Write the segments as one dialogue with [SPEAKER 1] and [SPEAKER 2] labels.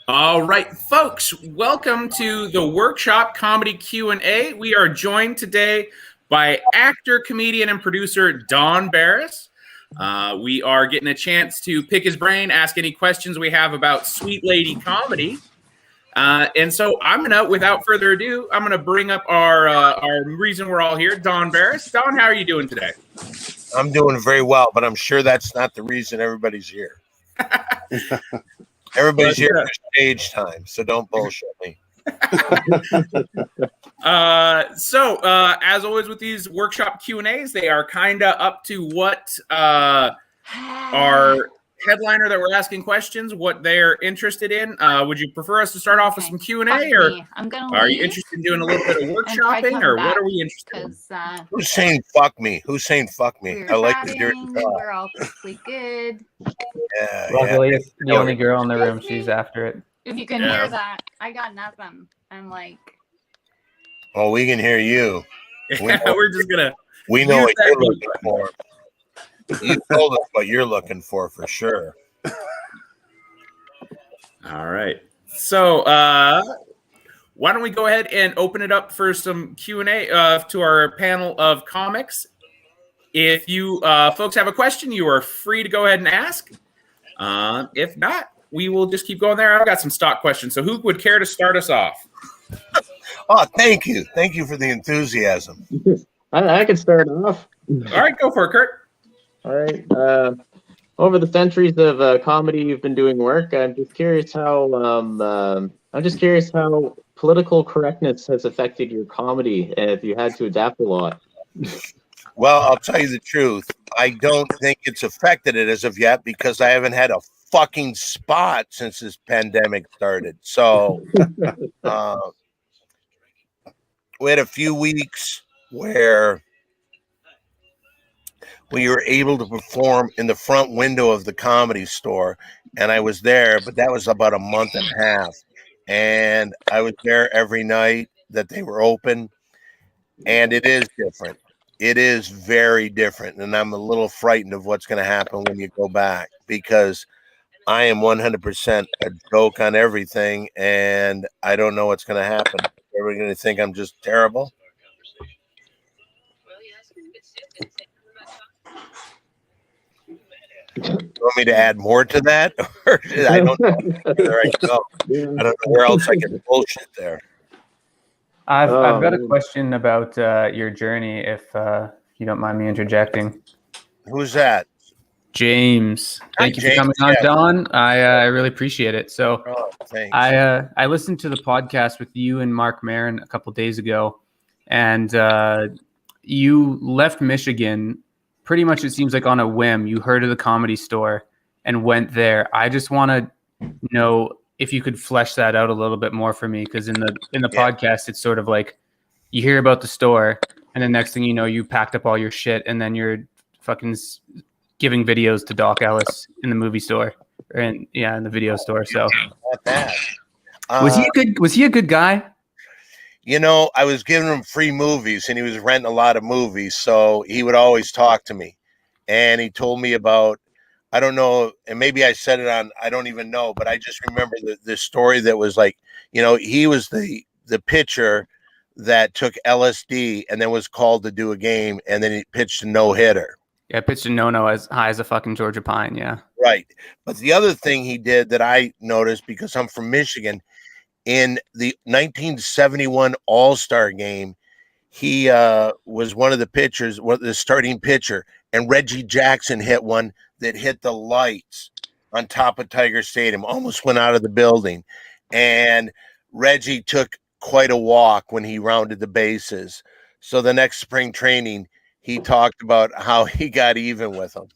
[SPEAKER 1] All right, folks, welcome to the Workshop Comedy Q&A. We are joined today by actor, comedian, and producer Don Barris. We are getting a chance to pick his brain, ask any questions we have about Sweet Lady Comedy. And so I'm gonna, without further ado, I'm gonna bring up our reason we're all here, Don Barris. Don, how are you doing today?
[SPEAKER 2] I'm doing very well, but I'm sure that's not the reason everybody's here. Everybody's here for stage time, so don't bullshit me.
[SPEAKER 1] As always with these workshop Q&As, they are kind of up to what our headliner that we're asking questions, what they're interested in. Would you prefer us to start off with some Q&A, or are you interested in doing a little bit of workshopping, or what are we interested in?
[SPEAKER 2] Who's saying fuck me? Who's saying fuck me? I like the dirty talk.
[SPEAKER 3] We're all perfectly good.
[SPEAKER 2] Yeah,
[SPEAKER 4] Luckily, it's the only girl in the room. She's after it.
[SPEAKER 3] If you can hear that, I got nothing. I'm like...
[SPEAKER 2] Oh, we can hear you.
[SPEAKER 1] We're just going to...
[SPEAKER 2] We know what you're looking for. You told us what you're looking for sure.
[SPEAKER 1] All right. So, why don't we go ahead and open it up for some Q&A to our panel of comics. If you folks have a question, you are free to go ahead and ask. If not, we will just keep going there. I've got some stock questions. So who would care to start us off?
[SPEAKER 2] Oh, thank you. Thank you for the enthusiasm.
[SPEAKER 4] I can start off.
[SPEAKER 1] All right, go for it, Kurt.
[SPEAKER 4] All right. Over the centuries of comedy you've been doing work, I'm just curious how political correctness has affected your comedy, and if you had to adapt a lot.
[SPEAKER 2] Well, I'll tell you the truth. I don't think it's affected it as of yet because I haven't had a fucking spot since this pandemic started. So we had a few weeks where we were able to perform in the front window of the Comedy Store, and I was there, but that was about a month and a half. And I was there every night that they were open, and it is different. It is very different, and I'm a little frightened of what's going to happen when you go back, because I am 100% a joke on everything, and I don't know what's going to happen. Everybody's going to think I'm just terrible. You want me to add more to that? I don't know where I go. I don't know where else I can bullshit there.
[SPEAKER 4] I've got a question about your journey, if you don't mind me interjecting.
[SPEAKER 2] Who's that?
[SPEAKER 4] James. Thank you for coming on, Don. I really appreciate it. So
[SPEAKER 2] thanks.
[SPEAKER 4] I listened to the podcast with you and Mark Maron a couple days ago, and you left Michigan pretty much, it seems like, on a whim. You heard of the Comedy Store and went there. I just want to know if you could flesh that out a little bit more for me, because in the podcast, it's sort of like you hear about the store, and the next thing you know, you packed up all your shit, and then you're fucking giving videos to Doc Ellis in the movie store, or in the video store. So
[SPEAKER 2] not bad.
[SPEAKER 4] Was he a good guy?
[SPEAKER 2] You know, I was giving him free movies, and he was renting a lot of movies, so he would always talk to me. And he told me about, I don't know, and maybe I said it on, I don't even know, but I just remember the story that was like, you know, he was the pitcher that took LSD and then was called to do a game, and then he pitched a no-hitter.
[SPEAKER 4] Yeah, pitched a no-no as high as a fucking Georgia pine, yeah. Right.
[SPEAKER 2] But the other thing he did that I noticed, because I'm from Michigan, in the 1971 All-Star game, he was one of the pitchers, the starting pitcher, and Reggie Jackson hit one that hit the lights on top of Tiger Stadium, almost went out of the building. And Reggie took quite a walk when he rounded the bases. So the next spring training, he talked about how he got even with him.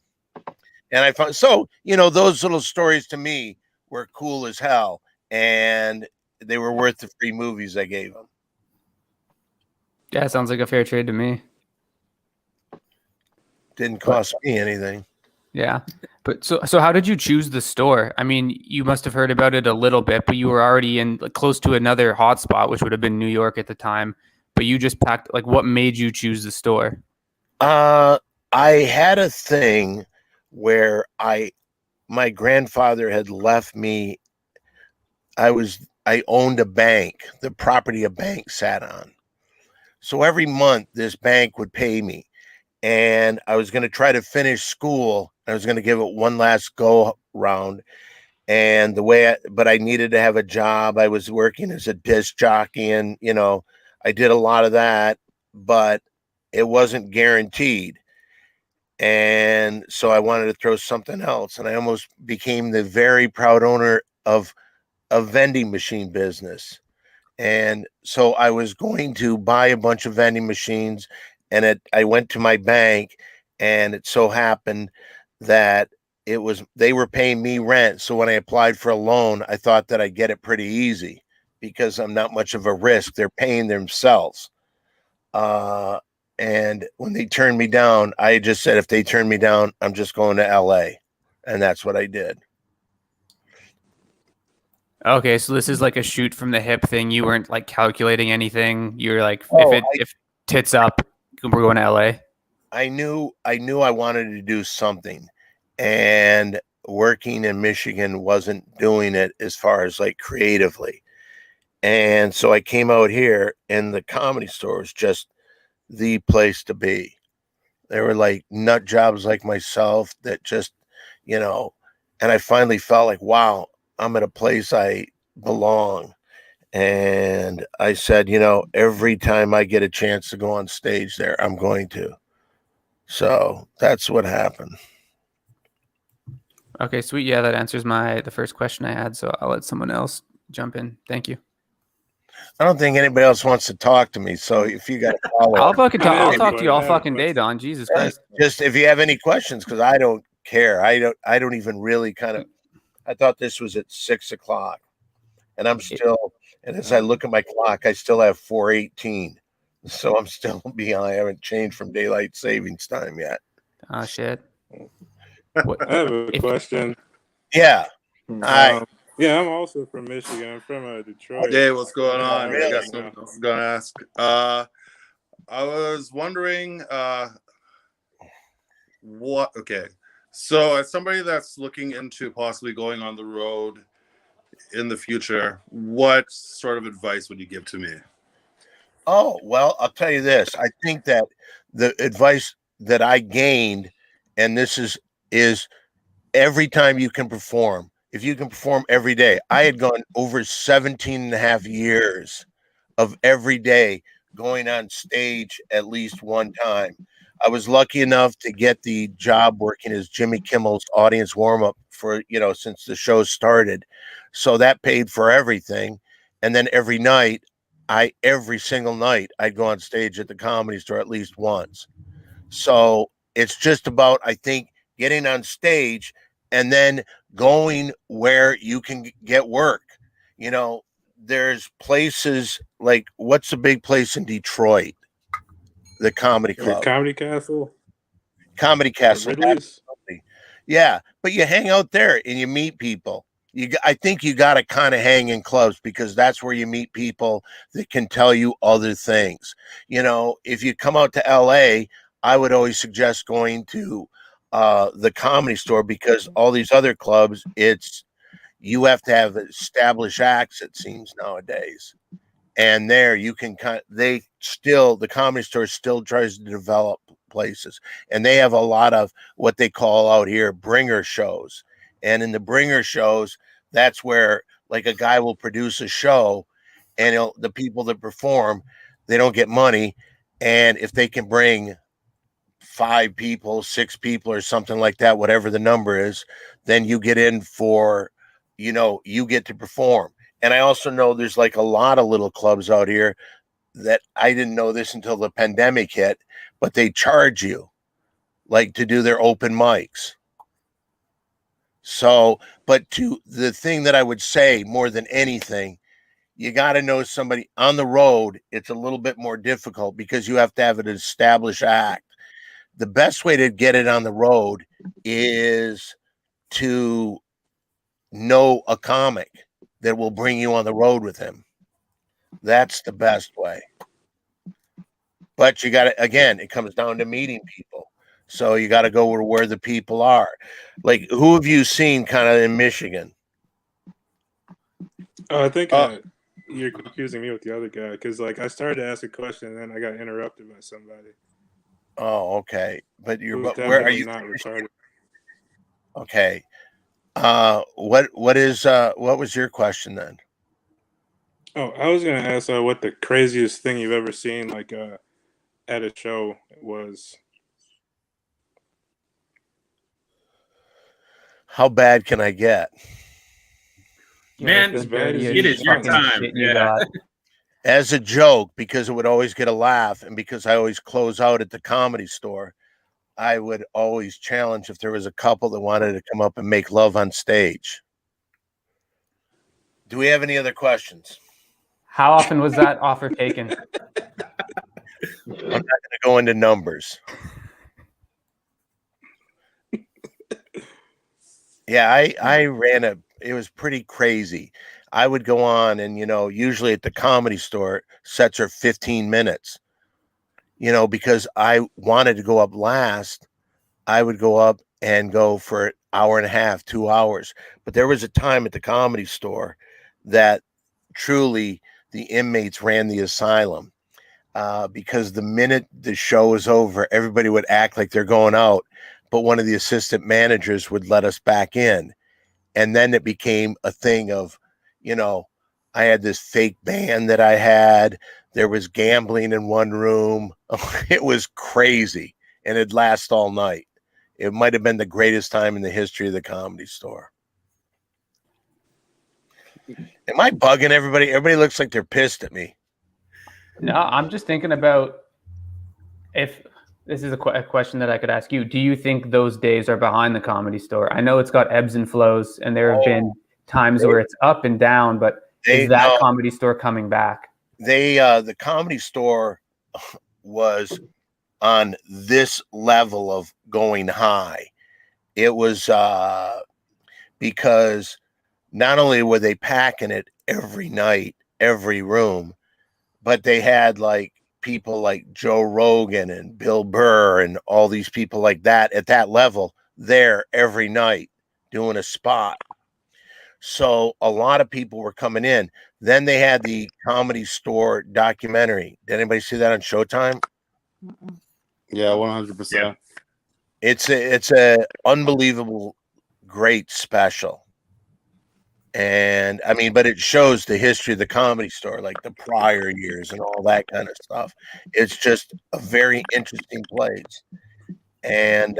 [SPEAKER 2] And I found, so, you know, those little stories to me were cool as hell. And they were worth the free movies I gave him.
[SPEAKER 4] Yeah, sounds like a fair trade to me.
[SPEAKER 2] Didn't cost me anything.
[SPEAKER 4] Yeah. But so how did you choose the store? I mean, you must have heard about it a little bit, but you were already in close to another hotspot, which would have been New York at the time. But you just packed, what made you choose the store?
[SPEAKER 2] I had a thing where my grandfather had left me I owned a bank, the property a bank sat on. So every month this bank would pay me, and I was going to try to finish school. I was going to give it one last go round. And but I needed to have a job. I was working as a disc jockey, and I did a lot of that, but it wasn't guaranteed. And so I wanted to throw something else, and I almost became the very proud owner of a vending machine business. And so I was going to buy a bunch of vending machines, and I went to my bank, and it so happened that they were paying me rent. So when I applied for a loan, I thought that I'd get it pretty easy because I'm not much of a risk. They're paying themselves. And when they turned me down, I just said, if they turn me down, I'm just going to LA. And that's what I did.
[SPEAKER 4] Okay, so this is like a shoot from the hip thing. You weren't like calculating anything. You were like, if tits up, we're going to LA.
[SPEAKER 2] I knew I wanted to do something, and working in Michigan wasn't doing it as far as like creatively. And so I came out here, and the Comedy Store was just the place to be. There were like nut jobs like myself that just, and I finally felt like, wow, I'm at a place I belong. And I said, every time I get a chance to go on stage there, I'm going to. So that's what happened.
[SPEAKER 4] Okay, sweet. Yeah, that answers the first question I had. So I'll let someone else jump in. Thank you.
[SPEAKER 2] I don't think anybody else wants to talk to me. So if you got a follow,
[SPEAKER 4] I'll talk to you all fucking day, Don. Jesus Christ.
[SPEAKER 2] Just if you have any questions, because I don't care. I don't even really I thought this was at 6:00, and I'm still. And as I look at my clock, I still have 4:18. So I'm still behind. I haven't changed from daylight savings time yet.
[SPEAKER 4] Oh shit.
[SPEAKER 5] I have a question.
[SPEAKER 2] Yeah. Hi.
[SPEAKER 5] Yeah, I'm also from Michigan. I'm from Detroit.
[SPEAKER 6] Hey, what's going on?
[SPEAKER 2] Really?
[SPEAKER 6] I got something else I'm gonna ask. I was wondering, so as somebody that's looking into possibly going on the road in the future, what sort of advice would you give to me?
[SPEAKER 2] Oh, well, I'll tell you this. I think that the advice that I gained, and this is every time you can perform, if you can perform every day. I had gone over 17 and a half years of every day going on stage at least one time. I was lucky enough to get the job working as Jimmy Kimmel's audience warm-up for, since the show started. So that paid for everything. And then every single night, I'd go on stage at the Comedy Store at least once. So it's just about, I think, getting on stage and then going where you can get work. There's places like, what's the big place in Detroit? The Comedy Club.
[SPEAKER 5] Comedy Castle.
[SPEAKER 2] Comedy Castle.
[SPEAKER 5] Absolutely.
[SPEAKER 2] Yeah, but you hang out there and you meet people. I think you got to kind of hang in clubs because that's where you meet people that can tell you other things. If you come out to LA, I would always suggest going to the Comedy Store, because all these other clubs, you have to have established acts, it seems, nowadays. And there you can the Comedy Store still tries to develop places, and they have a lot of what they call out here bringer shows. And in the bringer shows, that's where like a guy will produce a show, and the people that perform, they don't get money. And if they can bring 5 people, 6 people, or something like that, whatever the number is, then you get in for, you get to perform. And I also know there's like a lot of little clubs out here that I didn't know this until the pandemic hit, but they charge you like to do their open mics. So, but the thing that I would say more than anything, you got to know somebody on the road. It's a little bit more difficult because you have to have an established act. The best way to get it on the road is to know a comic that will bring you on the road with him. That's the best way. But you got to, again, it comes down to meeting people. So you got to go where the people are. Like, who have you seen kind of in Michigan?
[SPEAKER 5] Oh, I think you're confusing me with the other guy because, like, I started to ask a question and then I got interrupted by somebody.
[SPEAKER 2] Oh, okay. But
[SPEAKER 5] Who's
[SPEAKER 2] where are
[SPEAKER 5] definitely
[SPEAKER 2] you?
[SPEAKER 5] not retarded.
[SPEAKER 2] Okay. What was your question then?
[SPEAKER 5] Oh, I was gonna ask what the craziest thing you've ever seen, like, at a show was.
[SPEAKER 2] How bad can I get?
[SPEAKER 1] Man,
[SPEAKER 5] As bad as
[SPEAKER 1] it is your
[SPEAKER 4] fucking
[SPEAKER 1] time.
[SPEAKER 4] shit you
[SPEAKER 1] Yeah.
[SPEAKER 4] got.
[SPEAKER 2] As a joke, because it would always get a laugh, and because I always close out at the Comedy Store, I would always challenge if there was a couple that wanted to come up and make love on stage. Do we have any other questions?
[SPEAKER 4] How often was that offer taken?
[SPEAKER 2] I'm not going to go into numbers. Yeah, I ran it was pretty crazy. I would go on and, usually at the Comedy Store, sets are 15 minutes, because I wanted to go up last. I would go up and go for an hour and a half, 2 hours. But there was a time at the Comedy Store that truly the inmates ran the asylum. Because the minute the show was over, everybody would act like they're going out, but one of the assistant managers would let us back in. And then it became a thing of, I had this fake band that I had. There was gambling in one room. It was crazy, and it'd last all night. It might have been the greatest time in the history of the Comedy Store. Am I bugging everybody? Everybody looks like they're pissed at me.
[SPEAKER 4] No, I'm just thinking about if this is a question that I could ask you. Do you think those days are behind the Comedy Store? I know it's got ebbs and flows, and there have been times where it's up and down, but is that Comedy Store coming back?
[SPEAKER 2] The Comedy Store was on this level of going high. It was because not only were they packing it every night, every room, but they had like people like Joe Rogan and Bill Burr and all these people like that at that level there every night doing a spot. So a lot of people were coming in. Then they had the Comedy Store documentary. Did anybody see that on Showtime?
[SPEAKER 6] Yeah, 100%.
[SPEAKER 2] It's a unbelievable, great special. And I mean, but it shows the history of the Comedy Store, like the prior years and all that kind of stuff. It's just a very interesting place. And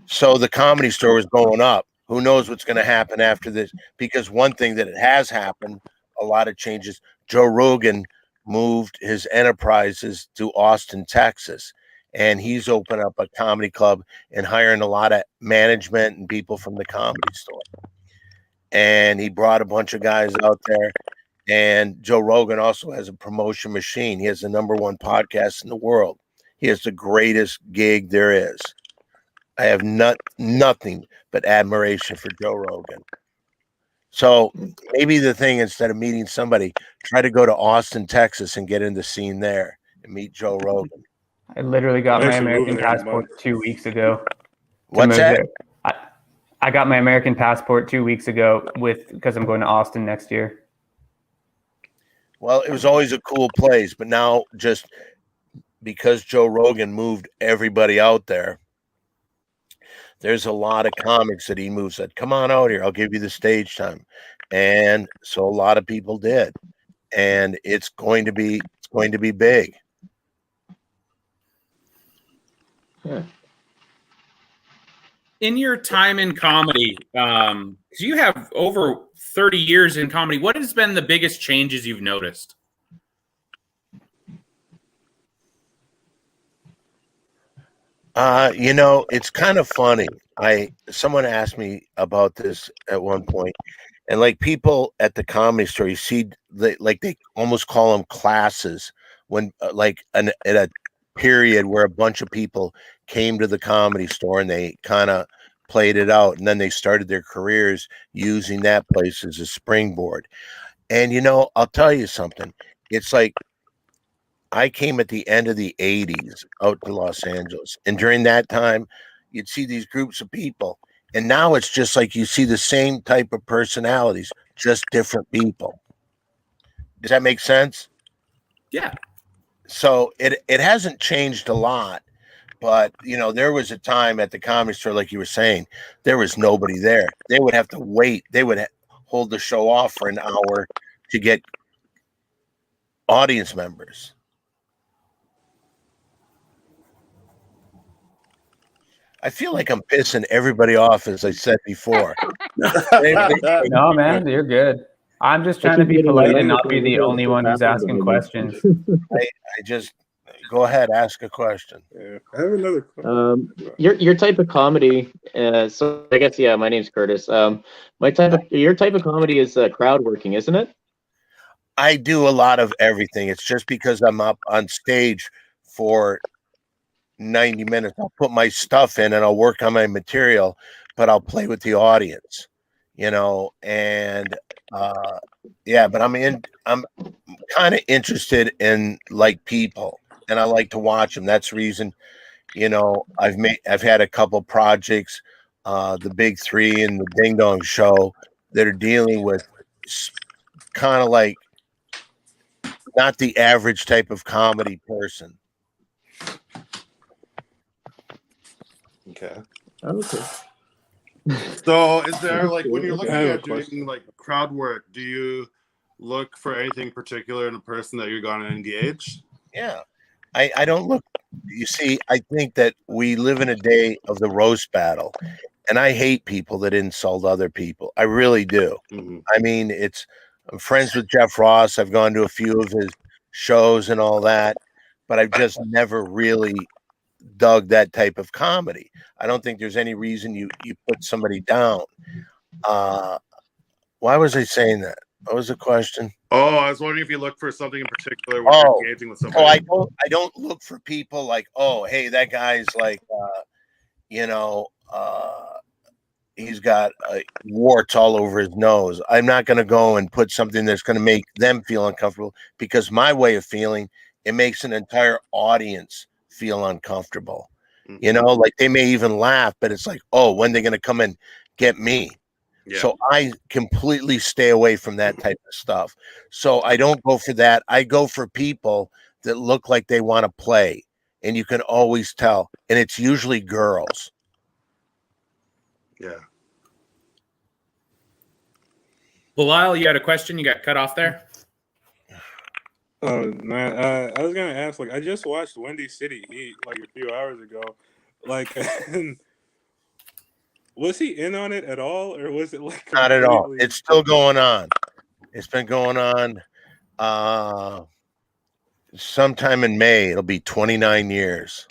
[SPEAKER 2] so the Comedy Store was going up. Who knows what's going to happen after this? Because one thing that has happened, a lot of changes. Joe Rogan moved his enterprises to Austin, Texas, and he's opened up a comedy club and hiring a lot of management and people from the Comedy Store. And he brought a bunch of guys out there. And Joe Rogan also has a promotion machine. He has the #1 podcast in the world. He has the greatest gig there is. I have nothing but admiration for Joe Rogan. So maybe the thing, instead of meeting somebody, try to go to Austin, Texas and get in the scene there and meet Joe Rogan.
[SPEAKER 4] I literally got my American passport 2 weeks ago.
[SPEAKER 2] What's that?
[SPEAKER 4] I got my American passport 2 weeks ago because I'm going to Austin next year.
[SPEAKER 2] Well, it was always a cool place, but now just because Joe Rogan moved everybody out there, there's a lot of comics that he moves that come on out here. I'll give you the stage time. And so a lot of people did. And it's going to be big.
[SPEAKER 1] Yeah. In your time in comedy, because you have over 30 years in comedy, what has been the biggest changes you've noticed?
[SPEAKER 2] It's kind of funny. Someone asked me about this at one point, and like people at the Comedy Store, you see, they almost call them classes when at a period where a bunch of people came to the Comedy Store and they kind of played it out, and then they started their careers using that place as a springboard. And I'll tell you something. It's like I came at the end of the 80s out to Los Angeles. And during that time, you'd see these groups of people. And now it's just like you see the same type of personalities. just different people. Does that make sense?
[SPEAKER 1] Yeah.
[SPEAKER 2] So it hasn't changed a lot, but there was a time at the Comedy Store, like you were saying, there was nobody there. They would have to wait. They would hold the show off for an hour to get audience members. I feel like I'm pissing everybody off, as I said before.
[SPEAKER 4] No, man, you're good. I'm just trying to be polite and not be the only one who's asking questions.
[SPEAKER 2] I just go ahead, ask a question.
[SPEAKER 5] Yeah, I have another question.
[SPEAKER 7] Your type of comedy. So I guess my name's Curtis. Your type of comedy is crowd working, isn't it?
[SPEAKER 2] I do a lot of everything. It's just because I'm up on stage for 90 minutes. I'll put my stuff in and I'll work on my material, but I'll play with the audience, and but I'm kind of interested in like people, and I like to watch them. That's the reason, I've had a couple projects, the Big Three and the Ding Dong Show, that are dealing with kind of like not the average type of comedy person.
[SPEAKER 6] Okay.
[SPEAKER 7] Okay.
[SPEAKER 6] So is there, like, when you're looking
[SPEAKER 5] I have a
[SPEAKER 6] at doing
[SPEAKER 5] question.
[SPEAKER 6] like crowd work, do you look for anything particular in a person that you're going to engage?
[SPEAKER 2] Yeah. I don't look, you see, I think that we live in a day of the roast battle, and I hate people that insult other people. I really do.
[SPEAKER 6] Mm-hmm.
[SPEAKER 2] I mean, I'm friends with Jeff Ross. I've gone to a few of his shows and all that, but I've just never really dug that type of comedy. I don't think there's any reason you put somebody down. Why was I saying that? What was the question?
[SPEAKER 6] Oh, I was wondering if you look for something in particular when you're engaging with somebody.
[SPEAKER 2] I don't look for people like, oh, hey, that guy's like, he's got warts all over his nose. I'm not going to go and put something that's going to make them feel uncomfortable, because my way of feeling, it makes an entire audience feel uncomfortable.
[SPEAKER 6] Mm-hmm.
[SPEAKER 2] Like they may even laugh, but it's like, oh, when they're going to come and get me.
[SPEAKER 6] Yeah.
[SPEAKER 2] So I completely stay away from that type of stuff. So I don't go for that. I go for people that look like they want to play, and you can always tell. And it's usually girls.
[SPEAKER 6] Yeah.
[SPEAKER 1] Belial, you had a question? You got cut off there?
[SPEAKER 5] Oh man, I was gonna ask. Like, I just watched Windy City Heat like a few hours ago. Like, and was he in on it at all, or was it like
[SPEAKER 2] Not at all.
[SPEAKER 5] completely-
[SPEAKER 2] It's still going on. It's been going on. Sometime in May, it'll be 29 years.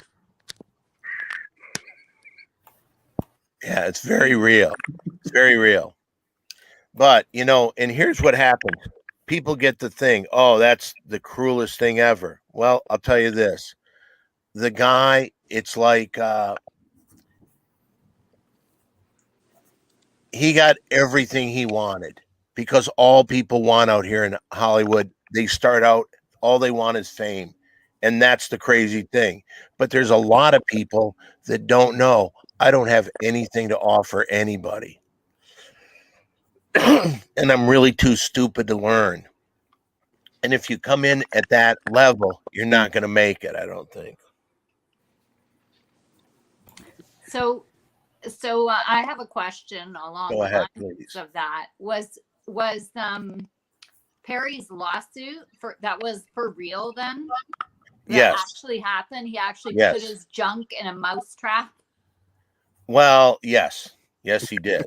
[SPEAKER 2] Yeah, it's very real. It's very real. But, and here's what happens. People get the thing, oh, that's the cruelest thing ever. Well, I'll tell you this. The guy, it's like he got everything he wanted, because all people want out here in Hollywood, they start out, all they want is fame. And that's the crazy thing. But there's a lot of people that don't know, I don't have anything to offer anybody. And I'm really too stupid to learn. And if you come in at that level, you're not going to make it, I don't think.
[SPEAKER 3] So I have a question along
[SPEAKER 2] Go
[SPEAKER 3] the
[SPEAKER 2] ahead,
[SPEAKER 3] lines
[SPEAKER 2] please.
[SPEAKER 3] of that. Was Perry's lawsuit that was for real then? That
[SPEAKER 2] Yes.
[SPEAKER 3] actually happened? He actually
[SPEAKER 2] Yes.
[SPEAKER 3] put his junk in a mousetrap?
[SPEAKER 2] Well, yes. Yes, he did.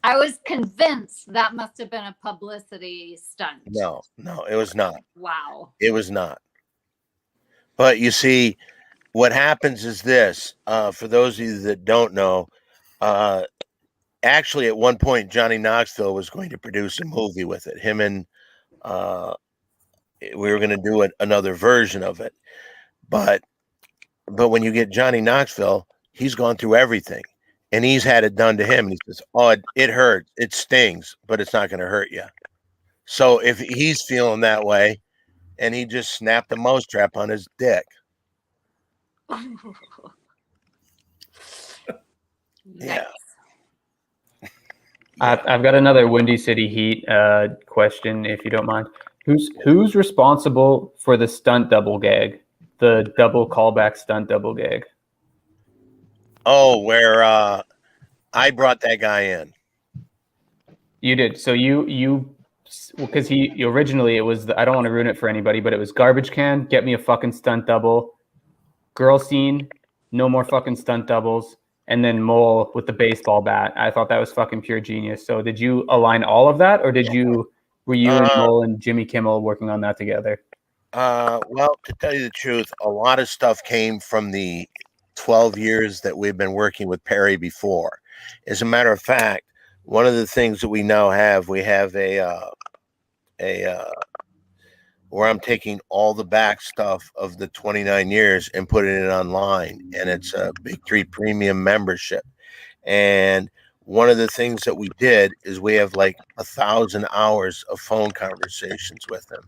[SPEAKER 3] I was convinced that must have been a publicity stunt.
[SPEAKER 2] No, it was not.
[SPEAKER 3] Wow.
[SPEAKER 2] It was not. But you see, what happens is this, for those of you that don't know, actually at one point, Johnny Knoxville was going to produce a movie with it. Him and we were going to do another version of it. But when you get Johnny Knoxville, he's gone through everything. And he's had it done to him. And he says, oh, it hurts. It stings, but it's not going to hurt you. So if he's feeling that way, and he just snapped a mousetrap on his dick. Yeah.
[SPEAKER 4] I've got another Windy City Heat question, if you don't mind. Who's responsible for the stunt double gag, the double callback stunt double gag?
[SPEAKER 2] Oh, where I brought that guy in.
[SPEAKER 4] You did. So you because he originally it was I don't want to ruin it for anybody, but it was garbage can, get me a fucking stunt double, girl scene, no more fucking stunt doubles, and then Mole with the baseball bat. I thought that was fucking pure genius. So did you align all of that, or were you and Mole and Jimmy Kimmel working on that together?
[SPEAKER 2] Well, to tell you the truth, a lot of stuff came from the 12 years that we've been working with Perry before. As a matter of fact, one of the things that we now have, we have a where I'm taking all the back stuff of the 29 years and putting it online, and it's a Big Three Premium membership. And one of the things that we did is we have like 1,000 hours of phone conversations with him.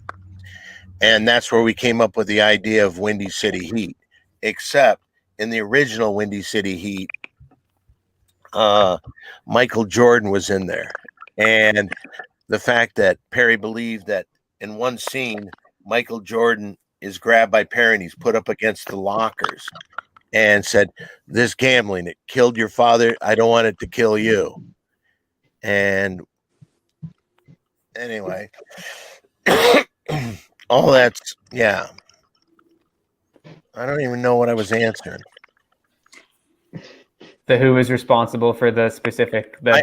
[SPEAKER 2] And that's where we came up with the idea of Windy City Heat. Except in the original Windy City Heat, Michael Jordan was in there. And the fact that Perry believed that in one scene, Michael Jordan is grabbed by Perry and he's put up against the lockers and said, "This gambling, it killed your father. I don't want it to kill you." And anyway, all that's, yeah. I don't even know what I was answering.
[SPEAKER 4] Who is responsible for the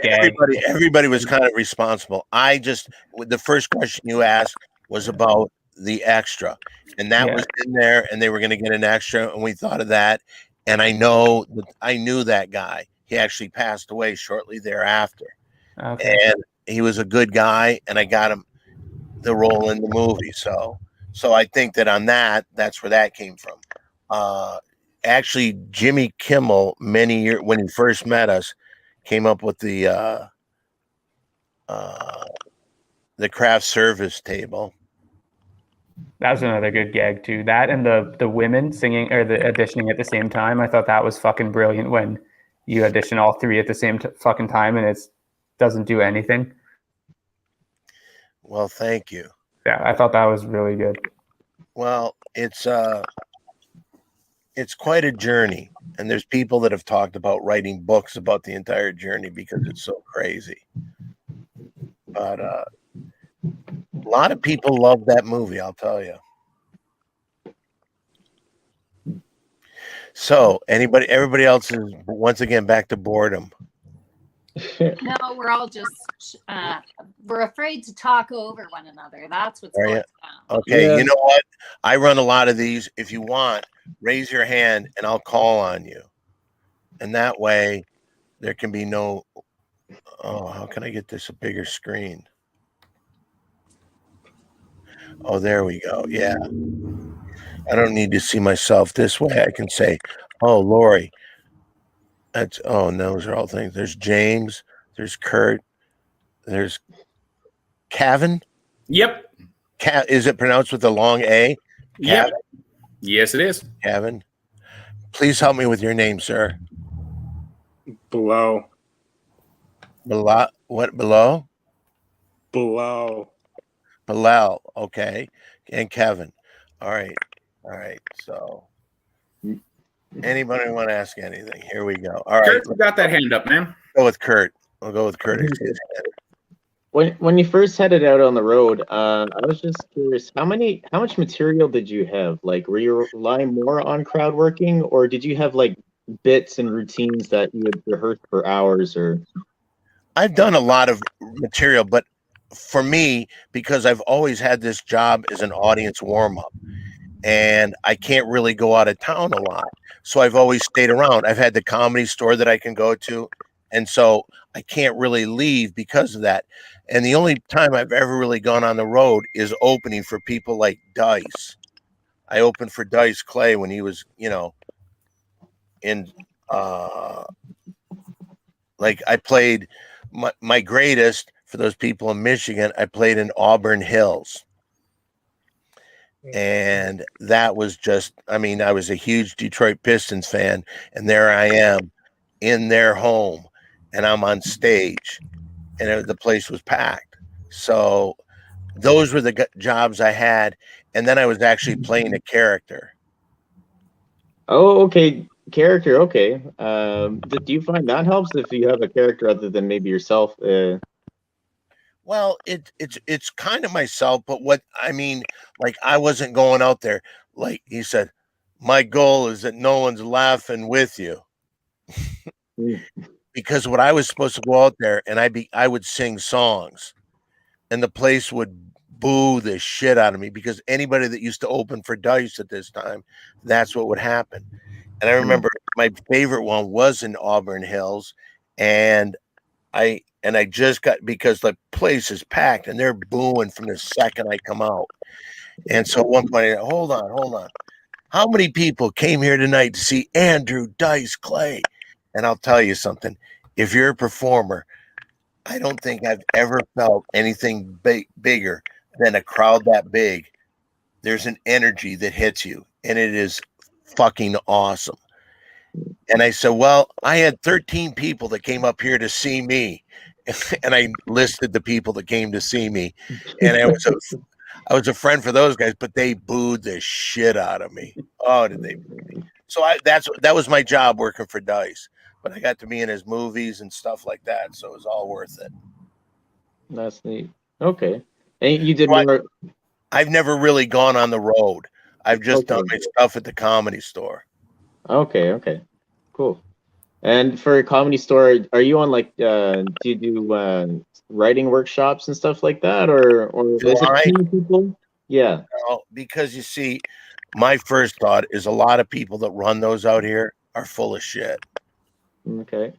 [SPEAKER 4] gag?
[SPEAKER 2] Everybody was kind of responsible. The first question you asked was about the extra, and that was in there, and they were going to get an extra, and we thought of that. And I knew that guy. He actually passed away shortly thereafter. Okay. And he was a good guy, and I got him the role in the movie. So I think that on that's where that came from. Actually, Jimmy Kimmel, many years when he first met us, came up with the craft service table.
[SPEAKER 4] That was another good gag too. That and the women singing or the auditioning at the same time. I thought that was fucking brilliant when you audition all three at the same fucking time and it doesn't do anything.
[SPEAKER 2] Well, thank you.
[SPEAKER 4] Yeah, I thought that was really good.
[SPEAKER 2] Well, it's quite a journey, and there's people that have talked about writing books about the entire journey because it's so crazy. But a lot of people love that movie, I'll tell you. So, everybody else is once again back to boredom.
[SPEAKER 3] No, we're all just we're afraid to talk over one another. That's what's going on.
[SPEAKER 2] Okay, yeah. You know what? I run a lot of these. If you want, raise your hand and I'll call on you. And that way there can be no how can I get this a bigger screen? Oh, there we go. Yeah. I don't need to see myself this way. I can say, "Oh, Lori." No, those are all things. There's James, there's Kurt, there's Kevin.
[SPEAKER 1] Yep.
[SPEAKER 2] Is it pronounced with a long A?
[SPEAKER 1] Yep. Yes, it is.
[SPEAKER 2] Kevin. Please help me with your name, sir.
[SPEAKER 5] Bilal.
[SPEAKER 2] Bilal. What? Below?
[SPEAKER 5] Bilal.
[SPEAKER 2] Bilal. Okay. And Kevin. All right. So anybody want to ask anything? Here we go. All right.
[SPEAKER 1] Kurt, got that hand up, man.
[SPEAKER 2] Go with Kurt. We'll go with Kurt.
[SPEAKER 7] When you first headed out on the road, I was just curious, how much material did you have? Like, were you relying more on crowd working, or did you have like bits and routines that you had rehearsed for hours? Or
[SPEAKER 2] I've done a lot of material, but for me, because I've always had this job as an audience warm-up, and I can't really go out of town a lot, so I've always stayed around. I've had the Comedy Store that I can go to, and so I can't really leave because of that. And the only time I've ever really gone on the road is opening for people like Dice. I opened for Dice Clay when he was, in like I played my greatest for those people in Michigan. I played in Auburn Hills. And that was just, I was a huge Detroit Pistons fan, and there I am in their home, and I'm on stage. and the place was packed. So those were the jobs I had, and then I was actually playing a character.
[SPEAKER 7] Oh, okay. Character, okay. Do you find that helps if you have a character other than maybe yourself?
[SPEAKER 2] Well, it's kind of myself, but what I mean, like I wasn't going out there. Like he said, my goal is that no one's laughing with you. Because what I was supposed to go out there and I would sing songs, and the place would boo the shit out of me, because anybody that used to open for Dice at this time, that's what would happen. And I remember my favorite one was in Auburn Hills, and I just got, because the place is packed and they're booing from the second I come out. And so at one point, hold on. How many people came here tonight to see Andrew Dice Clay? And I'll tell you something. If you're a performer, I don't think I've ever felt anything bigger than a crowd that big. There's an energy that hits you, and it is fucking awesome. And I said, well, I had 13 people that came up here to see me. And I listed the people that came to see me. And I was a friend for those guys, but they booed the shit out of me. Oh, did they boo me? So that was my job, working for Dice. But I got to be in his movies and stuff like that, so it was all worth it.
[SPEAKER 7] That's neat. Okay. And you did more.
[SPEAKER 2] I've never really gone on the road. I've just done my stuff at the Comedy Store.
[SPEAKER 7] Okay. Cool. And for a Comedy Store, are you on like do you do writing workshops and stuff like that, or is it people? Yeah.
[SPEAKER 2] No, because you see, my first thought is a lot of people that run those out here are full of shit.
[SPEAKER 7] Okay.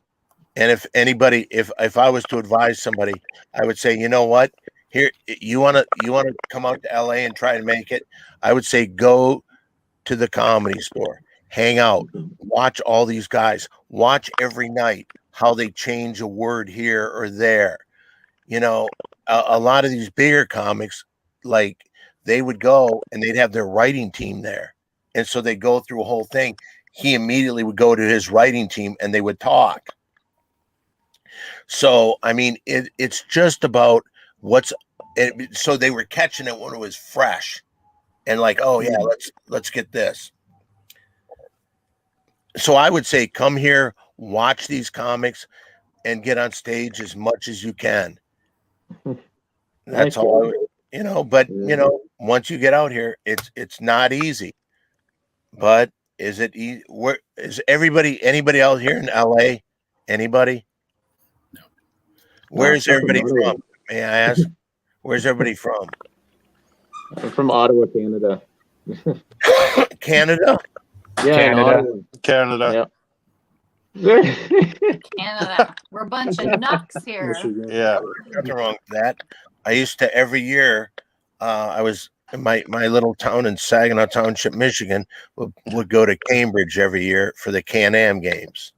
[SPEAKER 2] And if I was to advise somebody, I would say, you know what? Here, you wanna come out to LA and try and make it. I would say go to the Comedy Store, hang out, watch all these guys, watch every night how they change a word here or there. You know, a lot of these bigger comics, like they would go and they'd have their writing team there, and so they go through a whole thing. He immediately would go to his writing team and they would talk. So, I mean, it's just about so they were catching it when it was fresh and like, oh yeah, let's get this. So I would say, come here, watch these comics and get on stage as much as you can. That's all, but once you get out here, it's not easy, but is it easy? Where is anybody out here in LA? Anybody?
[SPEAKER 1] No.
[SPEAKER 2] Where's everybody from? May I ask? Where's everybody from?
[SPEAKER 7] I'm from Ottawa, Canada.
[SPEAKER 2] Canada?
[SPEAKER 7] Yeah,
[SPEAKER 6] Canada.
[SPEAKER 7] Yeah.
[SPEAKER 3] Canada. We're a bunch of nucks here.
[SPEAKER 6] Yeah.
[SPEAKER 2] Nothing wrong with that. I used to every year, I was in my little town in Saginaw Township, Michigan, would go to Cambridge every year for the Can-Am games.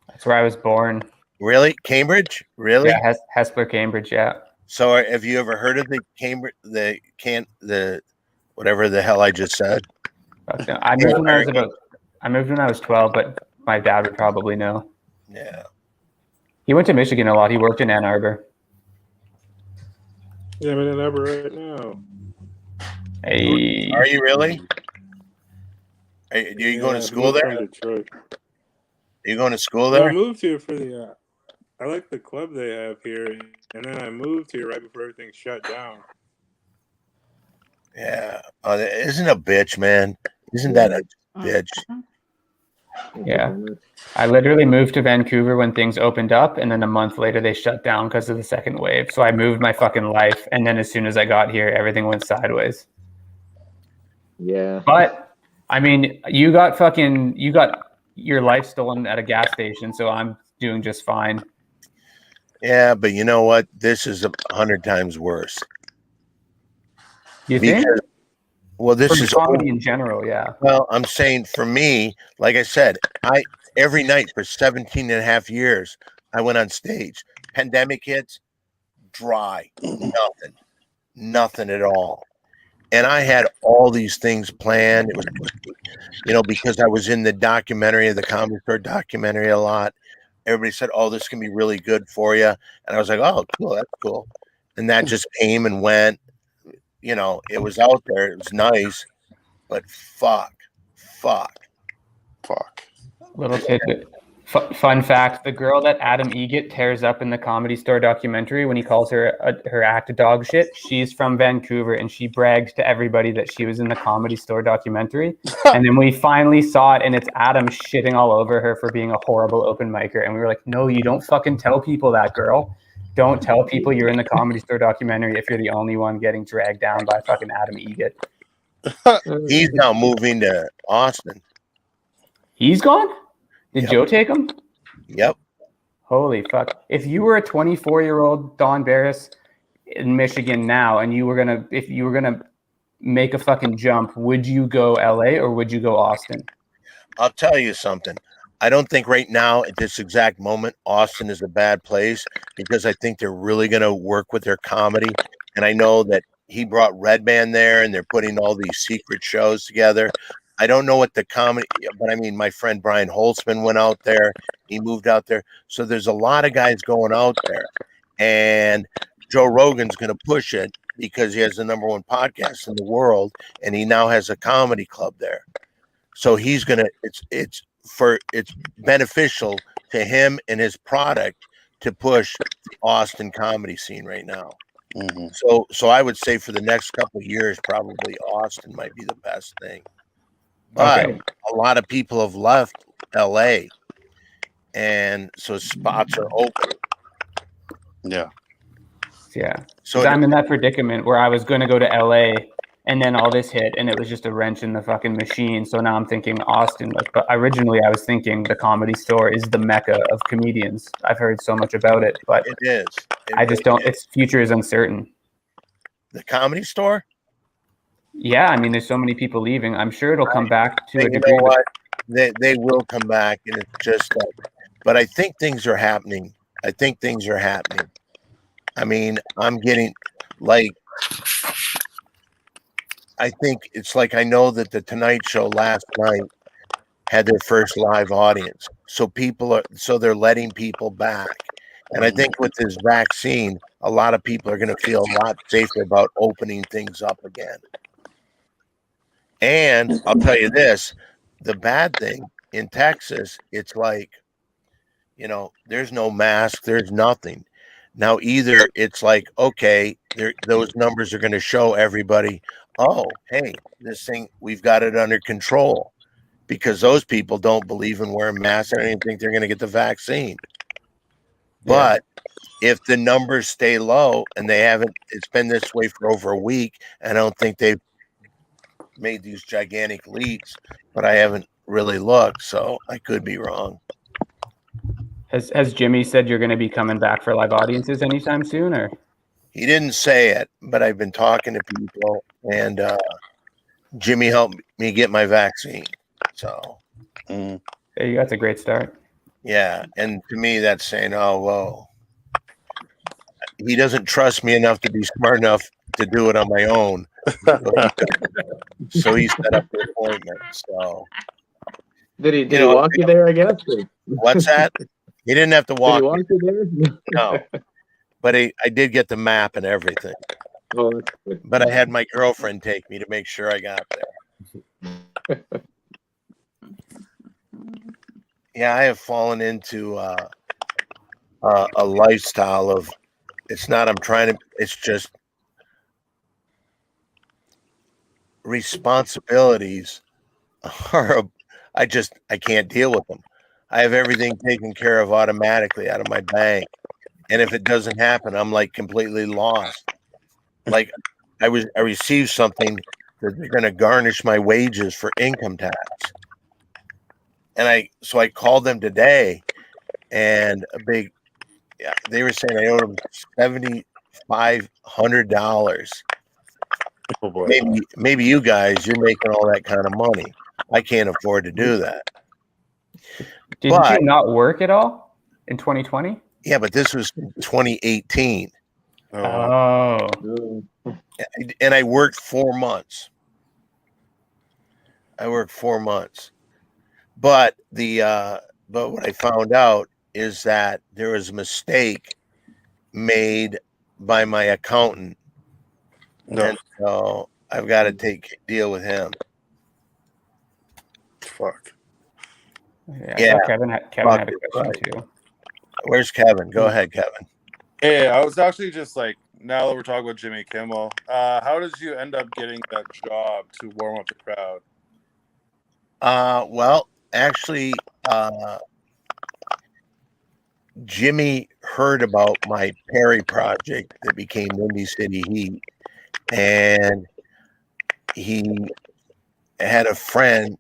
[SPEAKER 4] That's where I was born.
[SPEAKER 2] Really? Cambridge? Really?
[SPEAKER 4] Yeah, Hespeler, Cambridge, yeah.
[SPEAKER 2] So have you ever heard of the Cambridge, the whatever the hell I just said?
[SPEAKER 4] I moved when I was 12, but my dad would probably know.
[SPEAKER 2] Yeah.
[SPEAKER 4] He went to Michigan a lot. He worked in Ann Arbor.
[SPEAKER 5] Yeah, I'm in Ann Arbor right now.
[SPEAKER 4] Hey.
[SPEAKER 2] Are you really? Are you going to school there?
[SPEAKER 5] From Detroit.
[SPEAKER 2] Are you going to school there?
[SPEAKER 5] I moved here for the. I like the club they have here, and then I moved here right before everything shut down.
[SPEAKER 2] Yeah. Isn't a bitch, man? Isn't that a bitch?
[SPEAKER 4] Yeah. I literally moved to Vancouver when things opened up, and then a month later they shut down because of the second wave. So I moved my fucking life, and then as soon as I got here, everything went sideways.
[SPEAKER 7] Yeah.
[SPEAKER 4] But I mean, you got your life stolen at a gas station, so I'm doing just fine.
[SPEAKER 2] Yeah, but you know what? This is 100 times worse.
[SPEAKER 4] You think?
[SPEAKER 2] Well, this is
[SPEAKER 4] comedy in general, yeah.
[SPEAKER 2] Well, I'm saying for me, like I said, every night for 17 and a half years, I went on stage. Pandemic hits, dry, nothing at all. And I had all these things planned. It was, because I was in the documentary, the Comedy Store documentary a lot. everybody said, "Oh, this can be really good for you," and I was like, "Oh, cool, that's cool." And that just came and went. You know, it was out there. It was nice, but fuck.
[SPEAKER 4] Little tidbit. Fun fact: the girl that Adam Egget tears up in the Comedy Store documentary when he calls her her act dog shit, she's from Vancouver, and she bragged to everybody that she was in the Comedy Store documentary. And then we finally saw it, and it's Adam shitting all over her for being a horrible open micer. And we were like, "No, you don't fucking tell people that, girl. Don't tell people you're in the Comedy Store documentary if you're the only one getting dragged down by fucking Adam Egget."
[SPEAKER 2] He's now moving to Austin.
[SPEAKER 4] He's gone? Did
[SPEAKER 2] Yep.
[SPEAKER 4] Joe take him?
[SPEAKER 2] Yep.
[SPEAKER 4] Holy fuck. If you were a 24-year-old Don Barris in Michigan now and if you were gonna make a fucking jump, would you go LA or would you go Austin?
[SPEAKER 2] I'll tell you something. I don't think right now at this exact moment Austin is a bad place because I think they're really going to work with their comedy. And I know that he brought Red Band there and they're putting all these secret shows together. I don't know what the comedy, but I mean, my friend Brian Holtzman went out there. He moved out there. So there's a lot of guys going out there. And Joe Rogan's going to push it because he has the #1 podcast in the world. And he now has a comedy club there. So he's going to, it's beneficial to him and his product to push the Austin comedy scene right now.
[SPEAKER 6] Mm-hmm.
[SPEAKER 2] So I would say for the next couple of years, probably Austin might be the best thing. But a lot of people have left LA, and so spots are open.
[SPEAKER 6] Yeah.
[SPEAKER 4] So I'm in that predicament where I was going to go to LA, and then all this hit, and it was just a wrench in the fucking machine. So now I'm thinking Austin. But originally I was thinking the Comedy Store is the mecca of comedians. I've heard so much about it, but
[SPEAKER 2] it is.
[SPEAKER 4] I just don't. Its future is uncertain.
[SPEAKER 2] The Comedy Store.
[SPEAKER 4] Yeah, I mean, there's so many people leaving. I'm sure it'll come back to a degree.
[SPEAKER 2] You know what? They will come back, and it's just. But I think things are happening. I mean, I'm getting like. I think it's like I know that the Tonight Show last night had their first live audience, so they're letting people back, and I think with this vaccine, a lot of people are going to feel a lot safer about opening things up again. And I'll tell you this, the bad thing in Texas, it's like, there's no mask, there's nothing. Now, either it's like, okay, those numbers are going to show everybody, oh, hey, this thing, we've got it under control because those people don't believe in wearing masks. I don't even think they're going to get the vaccine. But if the numbers stay low and it's been this way for over a week, and I don't think they've made these gigantic leaps, but I haven't really looked, so I could be wrong.
[SPEAKER 4] Has Jimmy said you're going to be coming back for live audiences anytime soon, or?
[SPEAKER 2] He didn't say it, but I've been talking to people, and Jimmy helped me get my vaccine. So,
[SPEAKER 4] there you go. That's a great start.
[SPEAKER 2] Yeah, and to me, that's saying, oh, well, he doesn't trust me enough to be smart enough to do it on my own. So he set up the appointment. So
[SPEAKER 7] did he walk you there? I guess.
[SPEAKER 2] What's that? He didn't have to walk.
[SPEAKER 7] Did he walk you there?
[SPEAKER 2] No, but I did get the map and everything.
[SPEAKER 7] Oh, that's good.
[SPEAKER 2] But I had my girlfriend take me to make sure I got there. Yeah, I have fallen into a lifestyle of. It's not. It's just. Responsibilities are I can't deal with them. I have everything taken care of automatically out of my bank, and if it doesn't happen, I'm like completely lost. Like I received something that they're going to garnish my wages for income tax, and I called them today, and they were saying I owed them $7,500.
[SPEAKER 6] Oh boy.
[SPEAKER 2] Maybe you guys, you're making all that kind of money. I can't afford to do that.
[SPEAKER 4] Did you not work at all in 2020?
[SPEAKER 2] Yeah, but this was 2018.
[SPEAKER 4] Oh.
[SPEAKER 2] And I worked 4 months. But but what I found out is that there was a mistake made by my accountant.
[SPEAKER 6] No.
[SPEAKER 2] And so I've got to deal with him.
[SPEAKER 6] Fuck.
[SPEAKER 4] Yeah. Kevin had a question too.
[SPEAKER 2] Where's Kevin? Go ahead, Kevin.
[SPEAKER 6] Hey, I was actually just like, now that we're talking about Jimmy Kimmel, how did you end up getting that job to warm up the crowd?
[SPEAKER 2] Well, actually, Jimmy heard about my Perry project that became Windy City Heat, and he had a friend,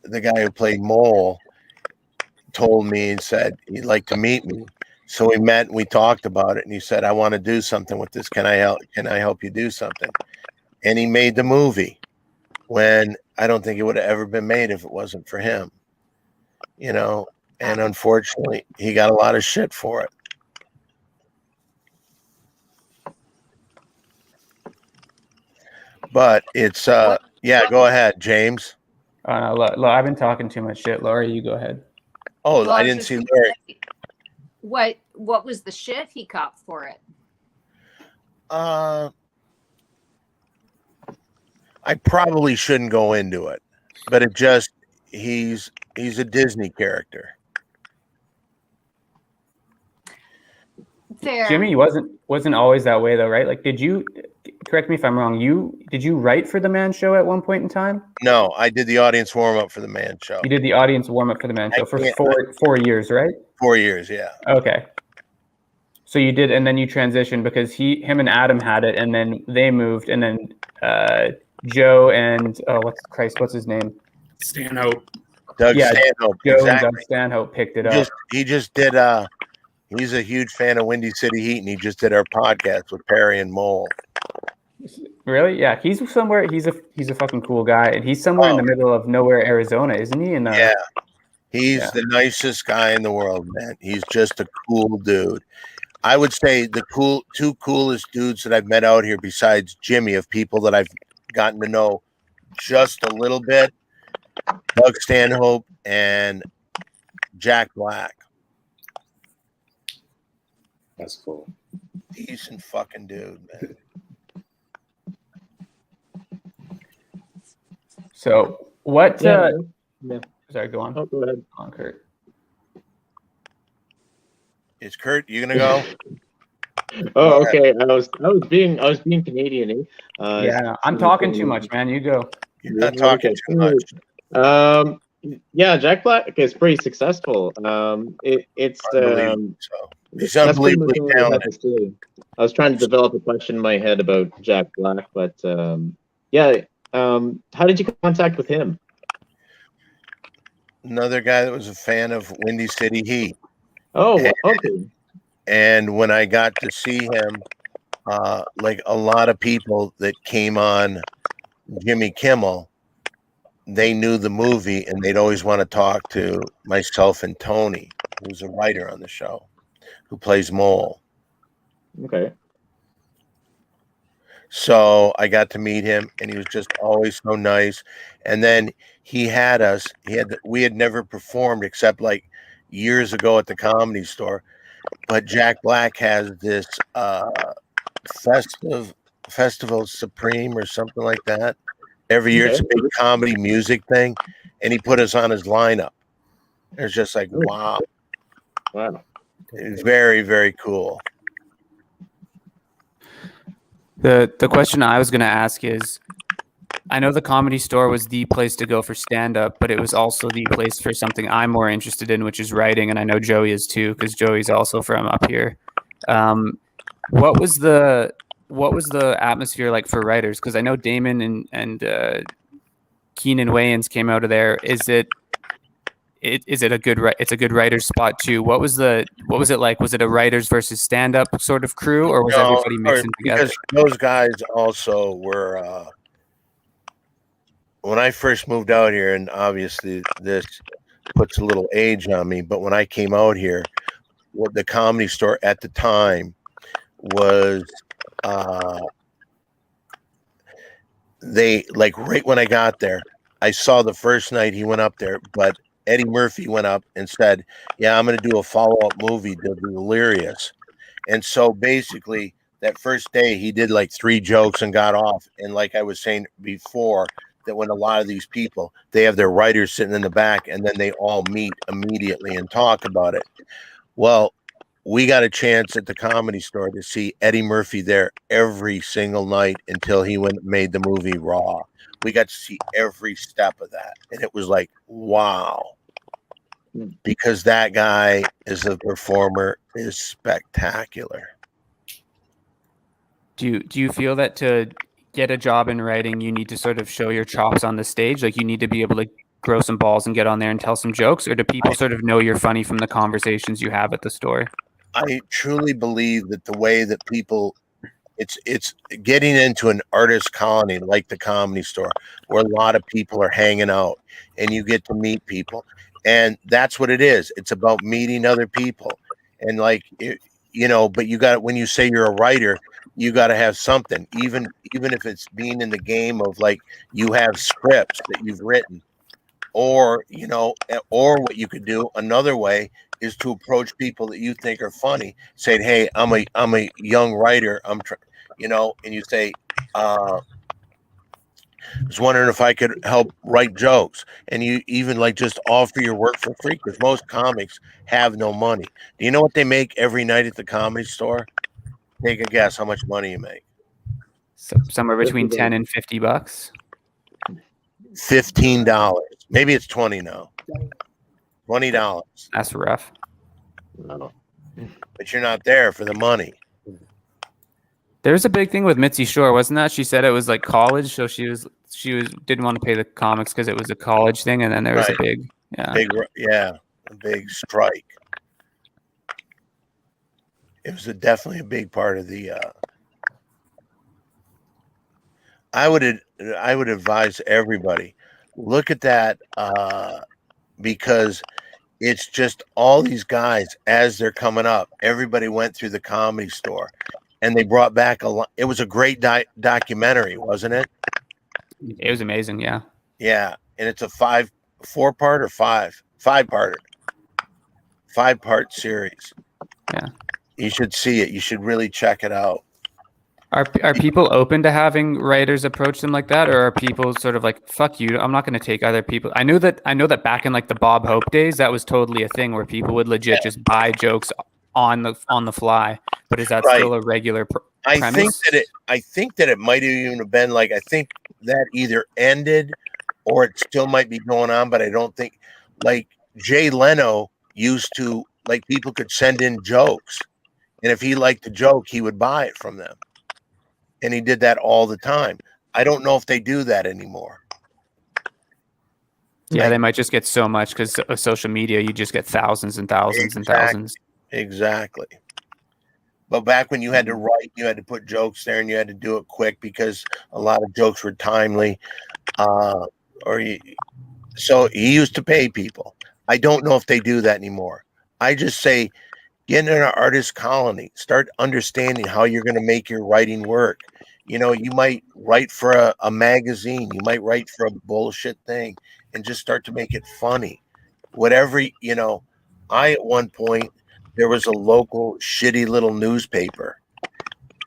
[SPEAKER 2] the guy who played Mole, told me and said he'd like to meet me. So we met and we talked about it, and he said, I want to do something with this. Can I help you do something? And he made the movie when I don't think it would have ever been made if it wasn't for him, you know, and unfortunately he got a lot of shit for it. But it's yeah, go ahead, James.
[SPEAKER 4] I've been talking too much shit. Laurie, you go ahead.
[SPEAKER 2] Oh, well, I didn't see Laurie.
[SPEAKER 3] What was the shit he caught for it?
[SPEAKER 2] I probably shouldn't go into it, but it just he's a Disney character.
[SPEAKER 3] Fair.
[SPEAKER 4] Jimmy wasn't always that way though, right? Like, did you, correct me if I'm wrong, did you write for the Man Show at one point in time?
[SPEAKER 2] No, I did the audience warm up for the Man Show.
[SPEAKER 4] You did the audience warm up for the Man Show for 4 years, right?
[SPEAKER 2] 4 years, yeah.
[SPEAKER 4] Okay. So you did, and then you transitioned because him and Adam had it, and then they moved, and then Joe and what's his name?
[SPEAKER 1] Stanhope.
[SPEAKER 2] Doug Stanhope.
[SPEAKER 4] Joe
[SPEAKER 2] exactly.
[SPEAKER 4] And Doug Stanhope picked it up.
[SPEAKER 2] He just did. He's a huge fan of Windy City Heat, and he just did our podcast with Perry and Mole.
[SPEAKER 4] Really? Yeah, he's somewhere. He's a fucking cool guy, and he's somewhere in the middle of nowhere, Arizona, isn't he?
[SPEAKER 2] Yeah, he's the nicest guy in the world, man. He's just a cool dude. I would say the two coolest dudes that I've met out here, besides Jimmy, of people that I've gotten to know just a little bit, Doug Stanhope and Jack Black.
[SPEAKER 6] That's cool.
[SPEAKER 2] Decent fucking dude, man.
[SPEAKER 4] So what?
[SPEAKER 7] Yeah.
[SPEAKER 4] Sorry, go on.
[SPEAKER 7] Oh, go ahead.
[SPEAKER 4] Go on, Kurt.
[SPEAKER 2] Is Kurt you gonna go?
[SPEAKER 7] Oh, okay. I was being Canadian.
[SPEAKER 4] Yeah, I'm talking too much, man. You go.
[SPEAKER 2] You're not talking too much.
[SPEAKER 7] Yeah, Jack Black is pretty successful. It's
[SPEAKER 2] he's unbelievably talented.
[SPEAKER 7] I was trying to develop a question in my head about Jack Black, but yeah. How did you contact with him?
[SPEAKER 2] Another guy that was a fan of Windy City Heat.
[SPEAKER 7] Oh, okay.
[SPEAKER 2] And when I got to see him, like a lot of people that came on Jimmy Kimmel, they knew the movie and they'd always want to talk to myself and Tony, who's a writer on the show, who plays Mole.
[SPEAKER 7] Okay.
[SPEAKER 2] So I got to meet him, and he was just always so nice. And then we had never performed except like years ago at the Comedy Store. But Jack Black has this Festival Supreme or something like that. Every year it's a big comedy music thing, and he put us on his lineup. It's just like, wow. It's very, very cool.
[SPEAKER 4] The question I was going to ask is, I know the Comedy Store was the place to go for stand-up, but it was also the place for something I'm more interested in, which is writing, and I know Joey is too, because Joey's also from up here. What was the atmosphere like for writers? Because I know Damon and Keenan Wayans came out of there. Is it a good writer's spot too? What was it like? Was it a writers versus stand-up sort of crew, or was everybody mixing together?
[SPEAKER 2] Because those guys also were. When I first moved out here, and obviously this puts a little age on me, but when I came out here, what the Comedy Store at the time was, they like right when I got there, I saw the first night he went up there, but Eddie Murphy went up and said, yeah, I'm going to do a follow-up movie to Delirious. And so basically that first day he did like 3 jokes and got off. And like I was saying before, that when a lot of these people, they have their writers sitting in the back and then they all meet immediately and talk about it. Well, we got a chance at the Comedy Store to see Eddie Murphy there every single night until he made the movie Raw. We got to see every step of that. And it was like, wow. Because that guy as a performer is spectacular.
[SPEAKER 4] Do you feel that to get a job in writing, you need to sort of show your chops on the stage? Like you need to be able to grow some balls and get on there and tell some jokes? Or do people sort of know you're funny from the conversations you have at the store?
[SPEAKER 2] I truly believe that the way that people, it's getting into an artist colony like the Comedy Store, where a lot of people are hanging out and you get to meet people. And that's what it is. It's about meeting other people. And like, but you got, when you say you're a writer, you got to have something, even if it's being in the game of like, you have scripts that you've written, or, or what you could do another way is to approach people that you think are funny, saying, hey, I'm a young writer. And you say, I was wondering if I could help write jokes, and you even like just offer your work for free, because most comics have no money. Do you know what they make every night at the Comedy Store? Take a guess how much money you make.
[SPEAKER 4] So somewhere between 10 and $50.
[SPEAKER 2] $15. Maybe it's 20 now. $20.
[SPEAKER 4] That's rough.
[SPEAKER 7] No.
[SPEAKER 2] But you're not there for the money.
[SPEAKER 4] There's a big thing with Mitzi Shore, wasn't that? She said it was like college, so she didn't want to pay the comics because it was a college thing, and then there was a big strike. It was definitely a big part of the. I would advise everybody, look at that, because it's just all these guys as they're coming up. Everybody went through the Comedy Store. And they brought back a lot. It was a great documentary, wasn't it? It was amazing, yeah.
[SPEAKER 2] Yeah, and it's a 5-part or 5-part series.
[SPEAKER 4] Yeah,
[SPEAKER 2] you should see it. You should really check it out.
[SPEAKER 4] Are people open to having writers approach them like that, or are people sort of like, "Fuck you, I'm not going to take other people"? I know that back in like the Bob Hope days, that was totally a thing where people would legit just buy jokes on the fly. But is that still a regular premise?
[SPEAKER 2] I think that it might have even been like, I think that either ended or it still might be going on, but I don't think, like, Jay Leno used to, like, people could send in jokes, and if he liked the joke, he would buy it from them, and he did that all the time. I don't know if they do that anymore.
[SPEAKER 4] Yeah, they might just get so much because of social media. You just get thousands and thousands and thousands.
[SPEAKER 2] Exactly. But back when you had to write, you had to put jokes there, and you had to do it quick because a lot of jokes were timely. So he used to pay people. I don't know if they do that anymore. I just say, get in an artist colony. Start understanding how you're going to make your writing work. You might write for a magazine. You might write for a bullshit thing and just start to make it funny. Whatever, I, at one point, there was a local shitty little newspaper,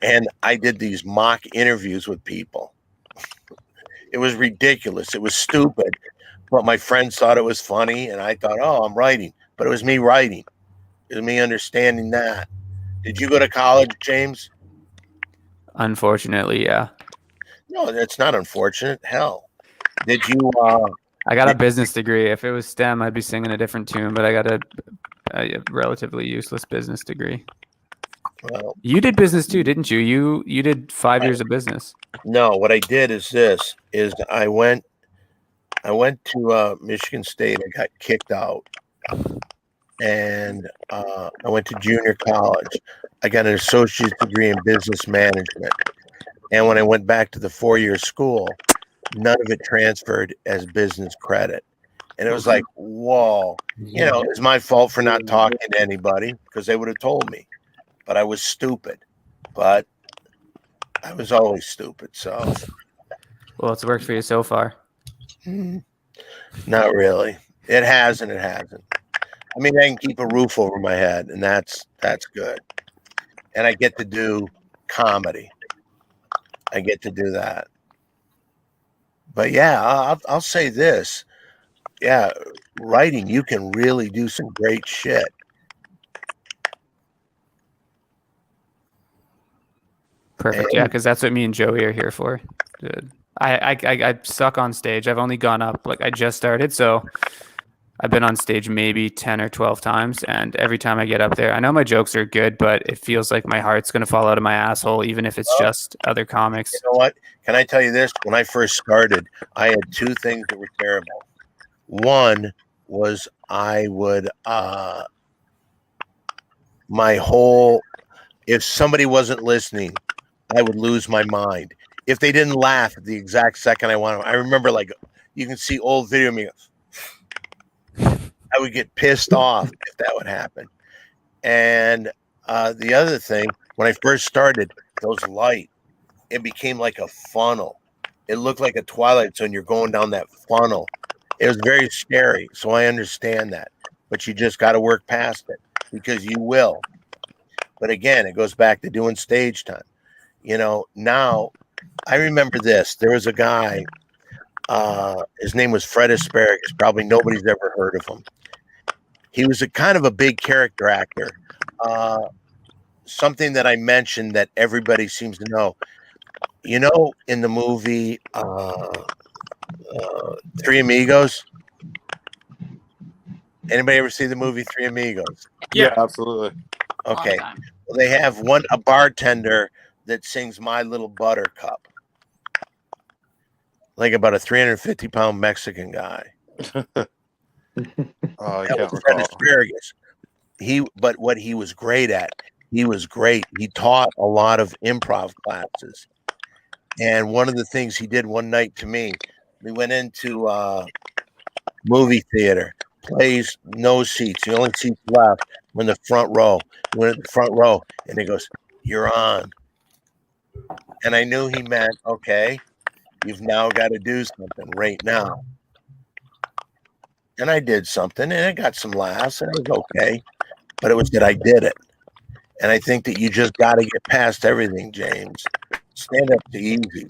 [SPEAKER 2] and I did these mock interviews with people. It was ridiculous. It was stupid, but my friends thought it was funny, and I thought, oh, I'm writing. But it was me writing. It was me understanding that. Did you go to college, James?
[SPEAKER 4] Unfortunately, yeah.
[SPEAKER 2] No, that's not unfortunate. Hell. Did you?
[SPEAKER 4] I got a business degree. If it was STEM, I'd be singing a different tune, but I got a relatively useless business degree.
[SPEAKER 2] Well,
[SPEAKER 4] you did business too, didn't you? You did 5 years of business. No,
[SPEAKER 2] what I did is I went to Michigan State. I got kicked out, and I went to junior college. I got an associate's degree in business management, and when I went back to the 4-year school, none of it transferred as business credit. And it was like, whoa, it's my fault for not talking to anybody, because they would have told me. But I was stupid. But I was always stupid. So,
[SPEAKER 4] well, it's worked for you so far.
[SPEAKER 2] Not really. It hasn't. It hasn't. I mean, I can keep a roof over my head, and that's good. And I get to do comedy. I get to do that. But yeah, I'll say this. Yeah, writing, you can really do some great shit.
[SPEAKER 4] Perfect. Yeah, because that's what me and Joey are here for. I suck on stage. I've only gone up, like I just started, so I've been on stage maybe 10 or 12 times, and every time I get up there, I know my jokes are good, but it feels like my heart's going to fall out of my asshole, even if it's just other comics.
[SPEAKER 2] You know what? Can I tell you this? When I first started, I had two things that were terrible. One was I would if somebody wasn't listening, I would lose my mind. If they didn't laugh at the exact second I wanted, I remember, like, you can see old video of me. I would get pissed off if that would happen. And the other thing, when I first started, those lights, it became like a funnel. It looked like a Twilight Zone. You're going down that funnel. It was very scary. So I understand that. But you just got to work past it, because you will. But again, it goes back to doing stage time. You know, now I remember this. There was a guy, his name was Fred Asparagus. Probably nobody's ever heard of him. He was a kind of a big character actor. Something that I mentioned that everybody seems to know. You know, in the movie Three Amigos? Anybody ever see the movie Three Amigos?
[SPEAKER 6] Yeah, absolutely.
[SPEAKER 2] Okay. Well, they have a bartender that sings My Little Buttercup. Like about a 350-pound Mexican guy.
[SPEAKER 6] I
[SPEAKER 2] That
[SPEAKER 6] can't
[SPEAKER 2] was Fred
[SPEAKER 6] recall.
[SPEAKER 2] Asparagus. But what he was great at, he was great. He taught a lot of improv classes. And one of the things he did one night to me, we went into movie theater, plays, no seats. The only seats left were in the front row. We went in the front row, and he goes, "You're on." And I knew he meant, okay, you've now got to do something right now. And I did something, and I got some laughs, and it was okay. But it was that I did it. And I think that you just got to get past everything, James. Stand up to easy.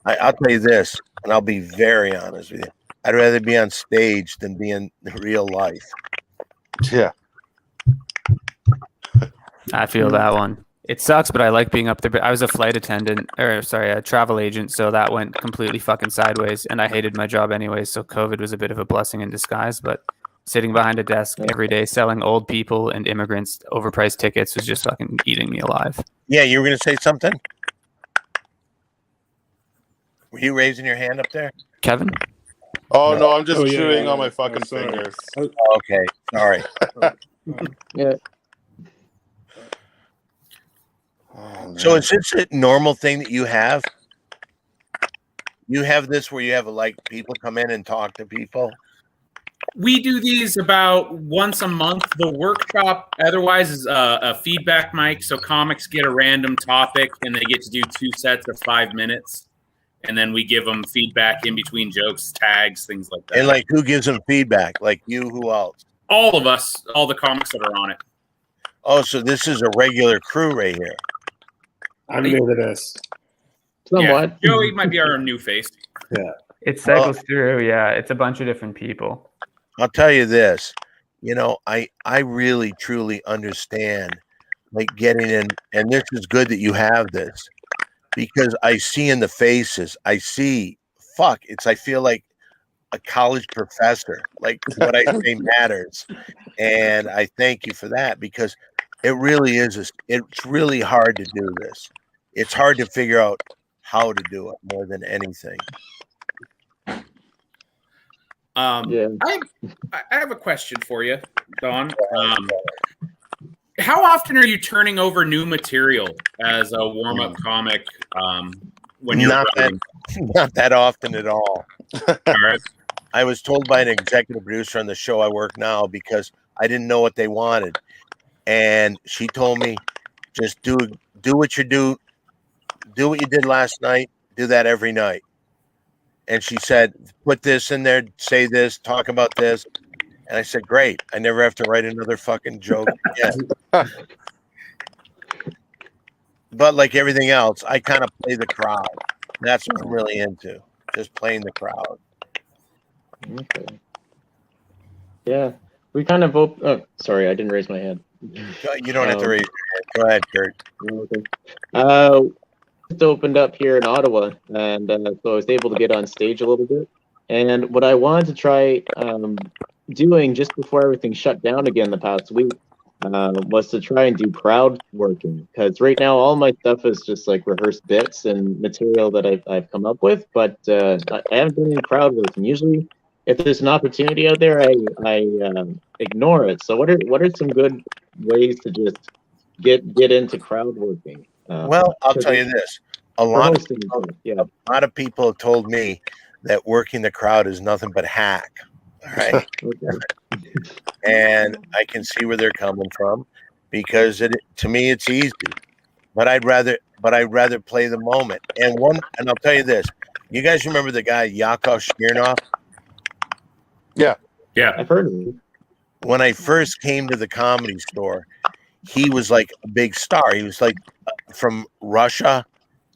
[SPEAKER 2] I'll tell you this, and I'll be very honest with you. I'd rather be on stage than be in real life.
[SPEAKER 6] Yeah.
[SPEAKER 4] I feel that one. It sucks, but I like being up there. But I was a flight attendant, a travel agent, so that went completely fucking sideways, and I hated my job anyway. So COVID was a bit of a blessing in disguise. But sitting behind a desk every day selling old people and immigrants overpriced tickets was just fucking eating me alive.
[SPEAKER 2] Yeah, you were going to say something? Were you raising your hand up there?
[SPEAKER 4] Kevin?
[SPEAKER 6] Oh, no, I'm just
[SPEAKER 5] yeah,
[SPEAKER 6] chewing
[SPEAKER 5] yeah,
[SPEAKER 6] on my
[SPEAKER 5] yeah.
[SPEAKER 6] fucking
[SPEAKER 5] Oh, sorry.
[SPEAKER 6] fingers.
[SPEAKER 2] Okay, sorry.
[SPEAKER 7] Yeah.
[SPEAKER 6] Oh,
[SPEAKER 2] So
[SPEAKER 6] man.
[SPEAKER 2] is this a normal thing that you have? You have this where you have like people come in and talk to people?
[SPEAKER 1] We do these about once a month. The workshop otherwise is a feedback mic. So comics get a random topic and they get to do 2 sets of 5 minutes. And then we give them feedback in between jokes, tags, things like that.
[SPEAKER 2] And like, who gives them feedback? Like you, who else?
[SPEAKER 1] All of us, all the comics that are on it.
[SPEAKER 2] Oh, so this is a regular crew right here.
[SPEAKER 5] I'm new to this.
[SPEAKER 7] Somewhat.
[SPEAKER 1] Yeah, Joey might be our new face.
[SPEAKER 5] Yeah.
[SPEAKER 4] It cycles through, yeah. It's a bunch of different people.
[SPEAKER 2] I'll tell you this, you know, I really truly understand like getting in, and this is good that you have this, because I see in the faces, I feel like a college professor, like what I say matters. And I thank you for that, because it really is, it's really hard to do this. It's hard to figure out how to do it more than anything.
[SPEAKER 1] I have a question for you, Don. How often are you turning over new material as a warm-up comic when you're
[SPEAKER 2] not that often at all?
[SPEAKER 1] All right.
[SPEAKER 2] I was told by an executive producer on the show I work now, because I didn't know what they wanted, and she told me, just do what you do what you did last night. Do that every night. And she said, put this in there, say this, talk about this. And I said, great. I never have to write another fucking joke again. But like everything else, I kind of play the crowd. That's what I'm really into. Just playing the crowd.
[SPEAKER 7] Okay. Yeah. We kind of both. Oh, sorry, I didn't raise my hand.
[SPEAKER 2] You don't have to raise your hand. Go ahead, Kurt.
[SPEAKER 7] Okay. Just opened up here in Ottawa, and so I was able to get on stage a little bit. And what I wanted to try doing just before everything shut down again the past week was to try and do crowd working, because right now all my stuff is just like rehearsed bits and material that I've come up with, but I haven't done any crowd working. Usually, if there's an opportunity out there, I ignore it. So what are some good ways to just get into crowd working?
[SPEAKER 2] Well, I'll tell you this: a lot of people have told me that working the crowd is nothing but hack. All right. And I can see where they're coming from, because to me it's easy, but I'd rather play the moment. And I'll tell you this: you guys remember the guy Yakov Smirnoff?
[SPEAKER 6] Yeah.
[SPEAKER 7] I've heard of him.
[SPEAKER 2] When I first came to the Comedy Store, he was like a big star. He was like from Russia,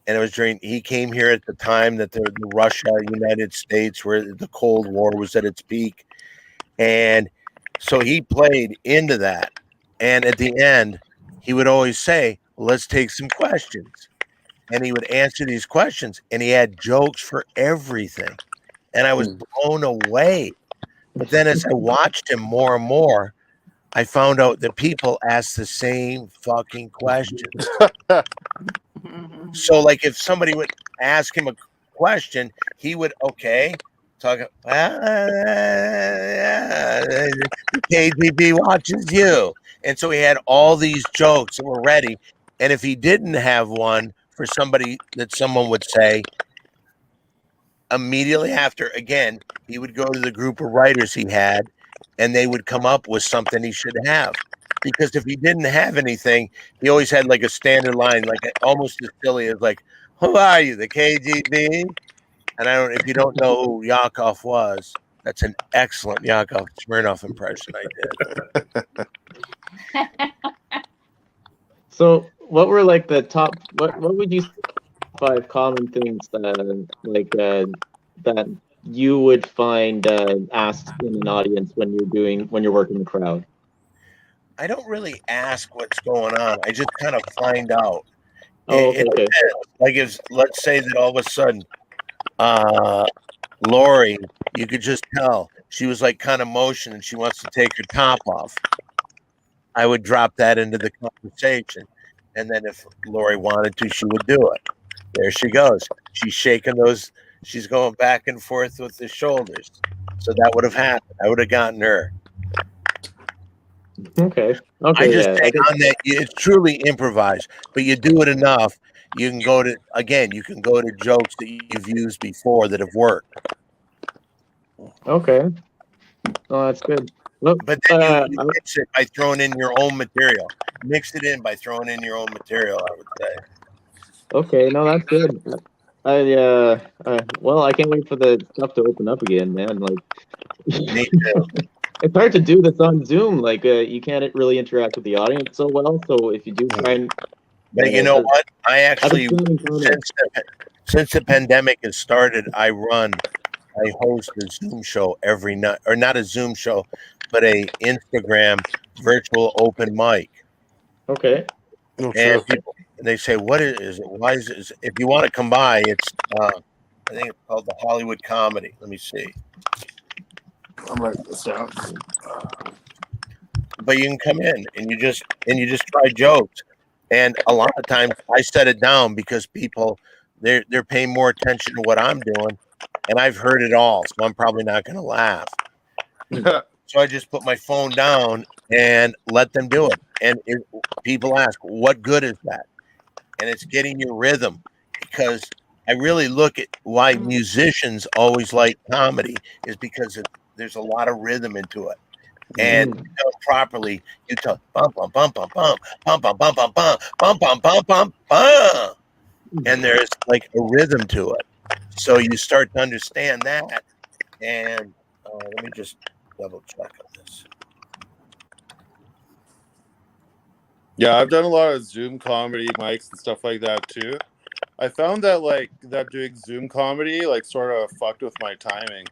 [SPEAKER 2] and it was he came here at the time that the Russia United States, where the Cold War was at its peak, and so he played into that. And at the end, he would always say, let's take some questions. And he would answer these questions, and he had jokes for everything. And I was blown away. But then as I watched him more and more, I found out that people ask the same fucking questions. So like if somebody would ask him a question, he would, talk, KGB watches you. And so he had all these jokes that were ready. And if he didn't have one for somebody that someone would say, immediately after, again, he would go to the group of writers he had, and they would come up with something he should have. Because if he didn't have anything, he always had like a standard line, like almost as silly as like, who are you, the KGB? And if you don't know who Yakov was, that's an excellent Yakov Smirnoff impression I did.
[SPEAKER 7] So what were like the top, what would you say 5 common things that you would find asked in an audience when you're working the crowd?
[SPEAKER 2] I don't really ask what's going on. I just kind of find out.
[SPEAKER 7] Okay.
[SPEAKER 2] Like let's say that all of a sudden, Lori, you could just tell she was like kind of motion and she wants to take her top off. I would drop that into the conversation. And then if Lori wanted to, she would do it. There she goes. She's shaking those. She's going back and forth with the shoulders. So that would have happened. I would have gotten her.
[SPEAKER 7] Okay.
[SPEAKER 2] I just take on that. It's truly improvised, but you do it enough. You can go to jokes that you've used before that have worked.
[SPEAKER 7] Okay. Oh, that's good. Look,
[SPEAKER 2] but then you mix it by throwing in your own material. Mix it in by throwing in your own material, I would say.
[SPEAKER 7] Okay, no, that's good. Well, I can't wait for the stuff to open up again, man. Like,
[SPEAKER 2] me too.
[SPEAKER 7] It's hard to do this on Zoom. Like, you can't really interact with the audience so well. So if you do try and,
[SPEAKER 2] but you know what? I actually, since the pandemic has started, I host a Zoom show every night, or not a Zoom show, but a Instagram virtual open mic.
[SPEAKER 7] Okay.
[SPEAKER 2] And people, they say, "What is it? Why is it?" If you want to come by, it's I think it's called the Hollywood Comedy. Let me see.
[SPEAKER 6] I'm writing this down.
[SPEAKER 2] But you can come in and you just try jokes, and a lot of times I set it down because people they're paying more attention to what I'm doing, and I've heard it all, so I'm probably not going to laugh. So I just put my phone down and let them do it. And people ask, "What good is that?" And it's getting your rhythm, because I really look at why musicians always like comedy is because there's a lot of rhythm into it. And done properly, you tell bum bum bum bum bum bum bum bum bum bum bum bum bum bum bum, and there's like a rhythm to it. So you start to understand that. And let me just double check on this.
[SPEAKER 6] Yeah, I've done a lot of Zoom comedy mics and stuff like that too. I found that like that doing Zoom comedy like sort of fucked with my timing,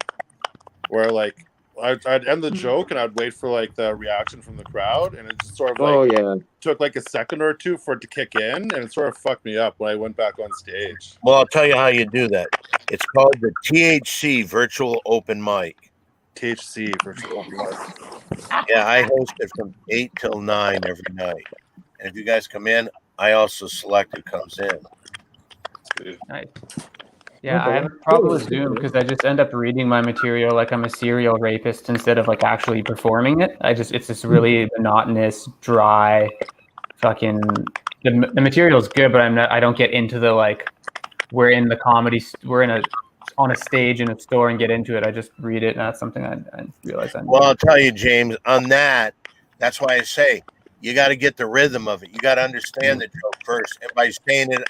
[SPEAKER 6] where like I'd end the joke and I'd wait for like the reaction from the crowd, and it just sort of like took like a second or two for it to kick in, and it sort of fucked me up when I went back on stage.
[SPEAKER 2] Well, I'll tell you how you do that. It's called the THC Virtual Open Mic.
[SPEAKER 6] THC Virtual Open Mic.
[SPEAKER 2] Yeah, I host it from 8 till 9 every night. And if you guys come in, I also select who comes in.
[SPEAKER 4] Nice. Yeah, I have a problem with Zoom because I just end up reading my material like I'm a serial rapist instead of like actually performing it. It's just really monotonous, dry, fucking. The material is good, but I don't get into the like. We're in on a stage in a store and get into it. I just read it, and that's something I realize.
[SPEAKER 2] Well, I'll tell you, James, on that. That's why I say you got to get the rhythm of it. You got to understand the joke first. And by saying it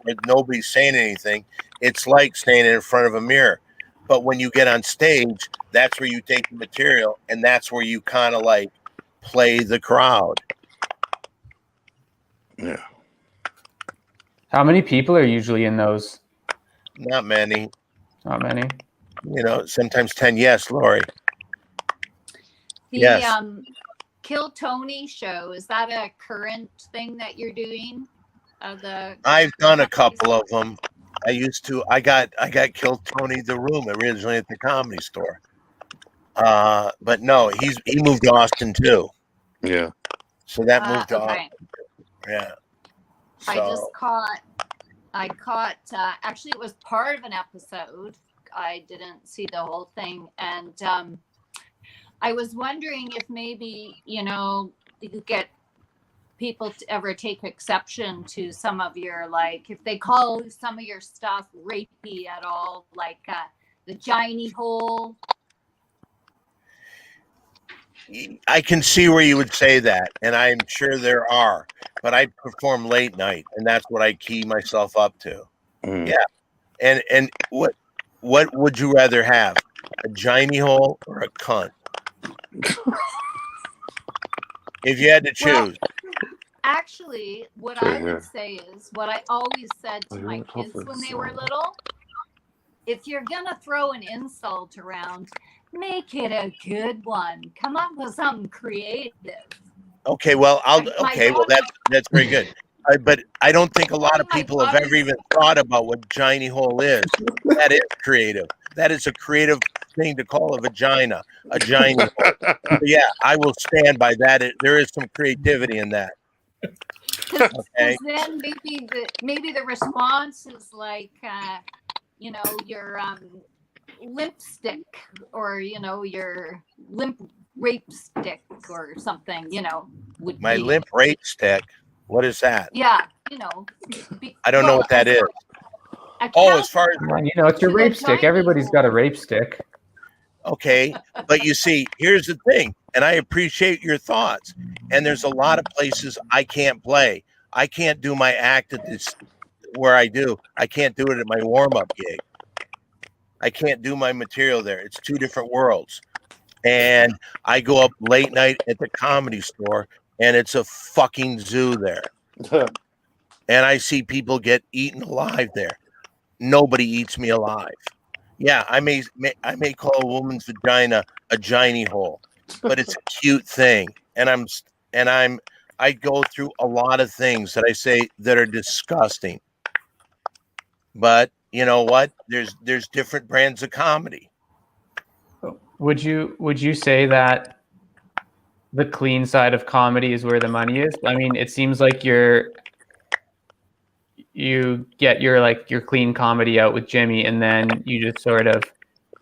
[SPEAKER 2] with nobody saying anything, it's like saying it in front of a mirror. But when you get on stage, that's where you take the material, and that's where you kind of like play the crowd.
[SPEAKER 6] Yeah.
[SPEAKER 4] How many people are usually in those?
[SPEAKER 2] Not many.
[SPEAKER 4] Not many.
[SPEAKER 2] You know, sometimes 10. Yes, Lori.
[SPEAKER 3] The Kill Tony show, is that a current thing that you're doing?
[SPEAKER 2] I've done a couple of them. I got Kill Tony the Room originally at the Comedy Store. But no, he moved to Austin too.
[SPEAKER 6] Yeah.
[SPEAKER 2] So that moved to Austin. Yeah. So,
[SPEAKER 3] I caught actually it was part of an episode. I didn't see the whole thing, and I was wondering if maybe, you could get people to ever take exception to some of your, like, if they call some of your stuff rapey at all, like the Giny hole.
[SPEAKER 2] I can see where you would say that, and I'm sure there are, but I perform late night, and that's what I key myself up to. Yeah. And what would you rather have, a Giny hole or a cunt? If you had to choose.
[SPEAKER 3] Well, actually, what I would say is what I always said to my kids when they were little: if you're gonna throw an insult around, make it a good one. Come up with something creative.
[SPEAKER 2] Okay, well, that's very good. But I don't think a lot of people have ever even thought about what Giny hole is. That is creative. That is a creative thing to call a vagina, a Giny hole. Yeah, I will stand by that. There is some creativity in that.
[SPEAKER 3] Okay. Then maybe the response is like, your limp stick, or your limp rape stick or something.
[SPEAKER 2] My limp rape stick. What is that?
[SPEAKER 3] Yeah,
[SPEAKER 2] I don't know what that is. As far as
[SPEAKER 4] it's your rape stick. Everybody's got a rape stick.
[SPEAKER 2] Okay, but you see, here's the thing, and I appreciate your thoughts. And there's a lot of places I can't play. I can't do my act at this where I do. I can't do it at my warm-up gig. I can't do my material there. It's two different worlds. And I go up late night at the Comedy Store, and it's a fucking zoo there. And I see people get eaten alive there. Nobody eats me alive. Yeah, I may call a woman's vagina a Giny hole, but it's a cute thing. And I go through a lot of things that I say that are disgusting. But you know what? There's different brands of comedy.
[SPEAKER 4] Would you say that the clean side of comedy is where the money is? I mean, it seems like you get your clean comedy out with Jimmy, and then you just sort of,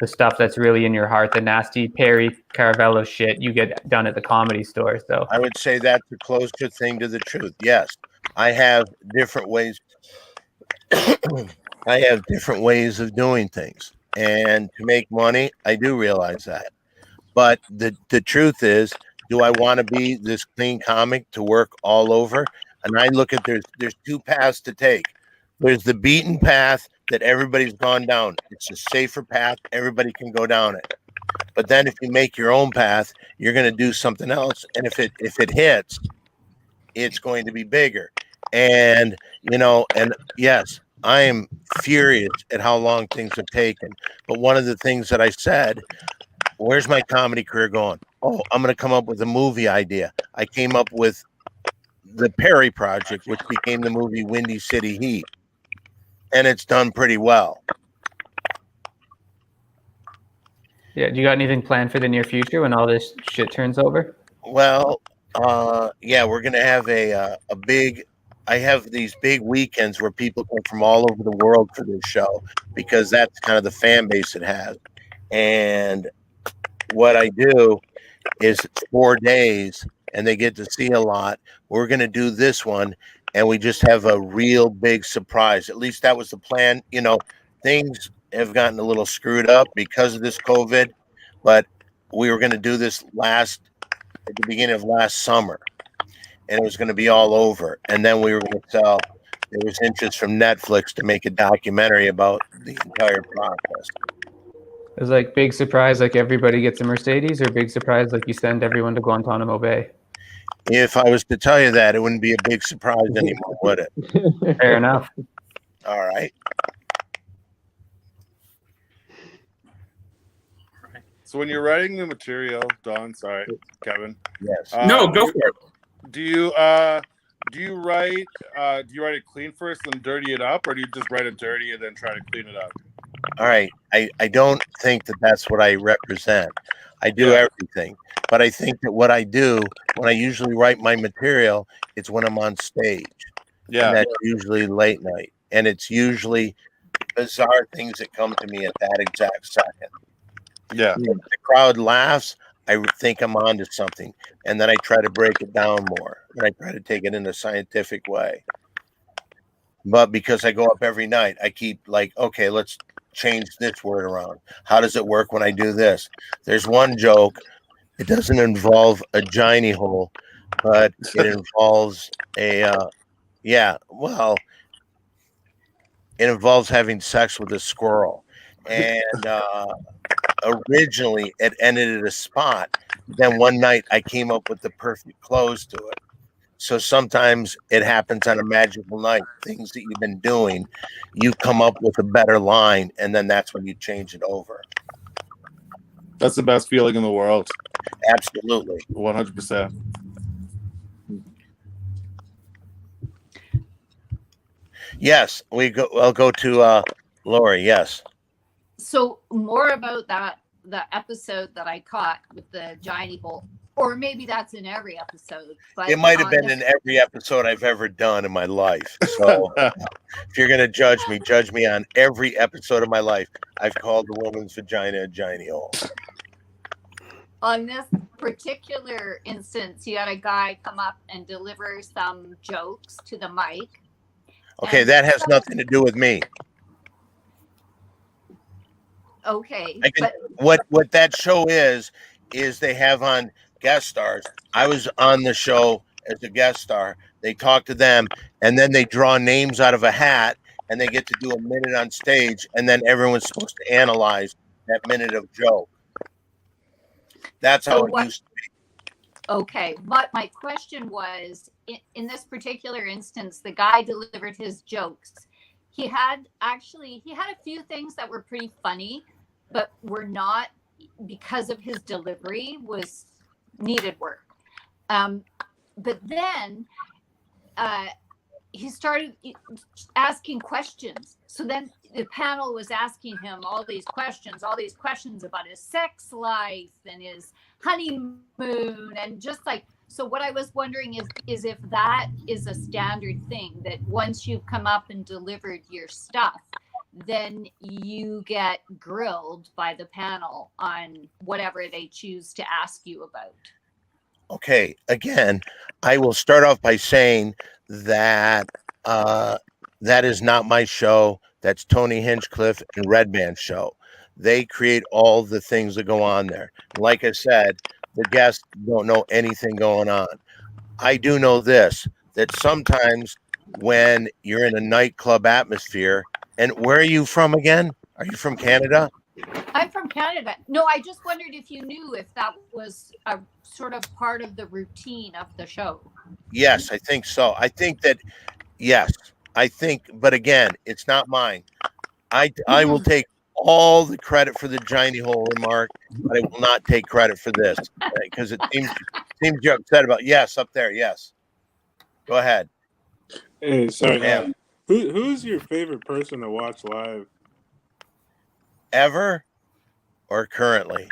[SPEAKER 4] the stuff that's really in your heart, the nasty Perry Caravello shit, you get done at the Comedy Store. So
[SPEAKER 2] I would say that's a closer thing to the truth. Yes, I have different ways. I have different ways of doing things, and to make money, I do realize that. But the truth is, do I want to be this clean comic to work all over? And I look at there's two paths to take. There's the beaten path that everybody's gone down. It's a safer path. Everybody can go down it. But then if you make your own path, you're going to do something else. And if it hits, it's going to be bigger. And, and yes, I am furious at how long things have taken. But one of the things that I said, where's my comedy career going? Oh, I'm going to come up with a movie idea. I came up with the Perry Project, which became the movie Windy City Heat. And it's done pretty well.
[SPEAKER 4] Yeah. Do you got anything planned for the near future when all this shit turns over?
[SPEAKER 2] Well, yeah, we're going to have a big, I have these big weekends where people come from all over the world for this show because that's kind of the fan base it has. And what I do is 4 days and they get to see a lot. We're going to do this one and we just have a real big surprise. At least that was the plan. Things have gotten a little screwed up because of this COVID, but we were going to do this at the beginning of last summer, and it was going to be all over. And then we were going to tell, there was interest from Netflix to make a documentary about the entire process.
[SPEAKER 4] It was like big surprise, like everybody gets a Mercedes, or big surprise, like you send everyone to Guantanamo Bay.
[SPEAKER 2] If I was to tell you that, it wouldn't be a big surprise anymore, would it?
[SPEAKER 4] Fair enough.
[SPEAKER 2] All right.
[SPEAKER 6] So when you're writing the material, Don, sorry, Kevin.
[SPEAKER 2] Yes.
[SPEAKER 1] No, go for it.
[SPEAKER 6] Do you write it clean first and dirty it up, or do you just write it dirty and then try to clean it up?
[SPEAKER 2] All right. I don't think that that's what I represent. I do everything. But I think that what I do when I usually write my material, it's when I'm on stage.
[SPEAKER 6] Yeah.
[SPEAKER 2] And that's usually late night. And it's usually bizarre things that come to me at that exact second.
[SPEAKER 6] Yeah.
[SPEAKER 2] If the crowd laughs, I think I'm onto something. And then I try to break it down more. And I try to take it in a scientific way. But because I go up every night, I keep like, okay, let's change this word around. How does it work when I do this? There's one joke. It doesn't involve a giny hole, but it involves it involves having sex with a squirrel. And originally it ended at a spot. Then one night I came up with the perfect close to it. So sometimes it happens on a magical night. Things that you've been doing, you come up with a better line, and then that's when you change it over.
[SPEAKER 6] That's the best feeling in the world.
[SPEAKER 2] Absolutely.
[SPEAKER 6] 100%.
[SPEAKER 2] Yes, I'll go to Lori. Yes.
[SPEAKER 3] So more about the episode that I caught with the giant hole, or maybe that's in every episode. But
[SPEAKER 2] it might have been in every episode I've ever done in my life. So if you're gonna judge me on every episode of my life. I've called the woman's vagina a giant hole.
[SPEAKER 3] On this particular instance, you had a guy come up and deliver some jokes to the mic.
[SPEAKER 2] Okay, that has nothing to do with me.
[SPEAKER 3] Okay.
[SPEAKER 2] What that show is they have on guest stars. I was on the show as a guest star. They talk to them, and then they draw names out of a hat, and they get to do a minute on stage, and then everyone's supposed to analyze that minute of joke. That's how it used to be.
[SPEAKER 3] Okay, but my question was, in this particular instance, the guy delivered his jokes. He had a few things that were pretty funny, but were not, because of his delivery, was needed work. But then he started asking questions. So then the panel was asking him all these questions about his sex life and his honeymoon, and just like, so what I was wondering is if that is a standard thing, that once you've come up and delivered your stuff, then you get grilled by the panel on whatever they choose to ask you about.
[SPEAKER 2] Okay, again, I will start off by saying that that is not my show. That's Tony Hinchcliffe and Redman's show. They create all the things that go on there. Like I said, the guests don't know anything going on. I do know this, that sometimes when you're in a nightclub atmosphere. And where are you from again? Are you from Canada?
[SPEAKER 3] I'm from Canada. No, I just wondered if you knew if that was a sort of part of the routine of the show.
[SPEAKER 2] Yes, I think so. I think that, yes, I think, but again, it's not mine. I will take all the credit for the Johnny hole remark, but I will not take credit for this because it seems you're upset about. Yes, up there. Yes, go ahead.
[SPEAKER 5] Hey, sorry.
[SPEAKER 2] Yeah.
[SPEAKER 5] Who's your favorite person to watch live?
[SPEAKER 2] Ever or currently?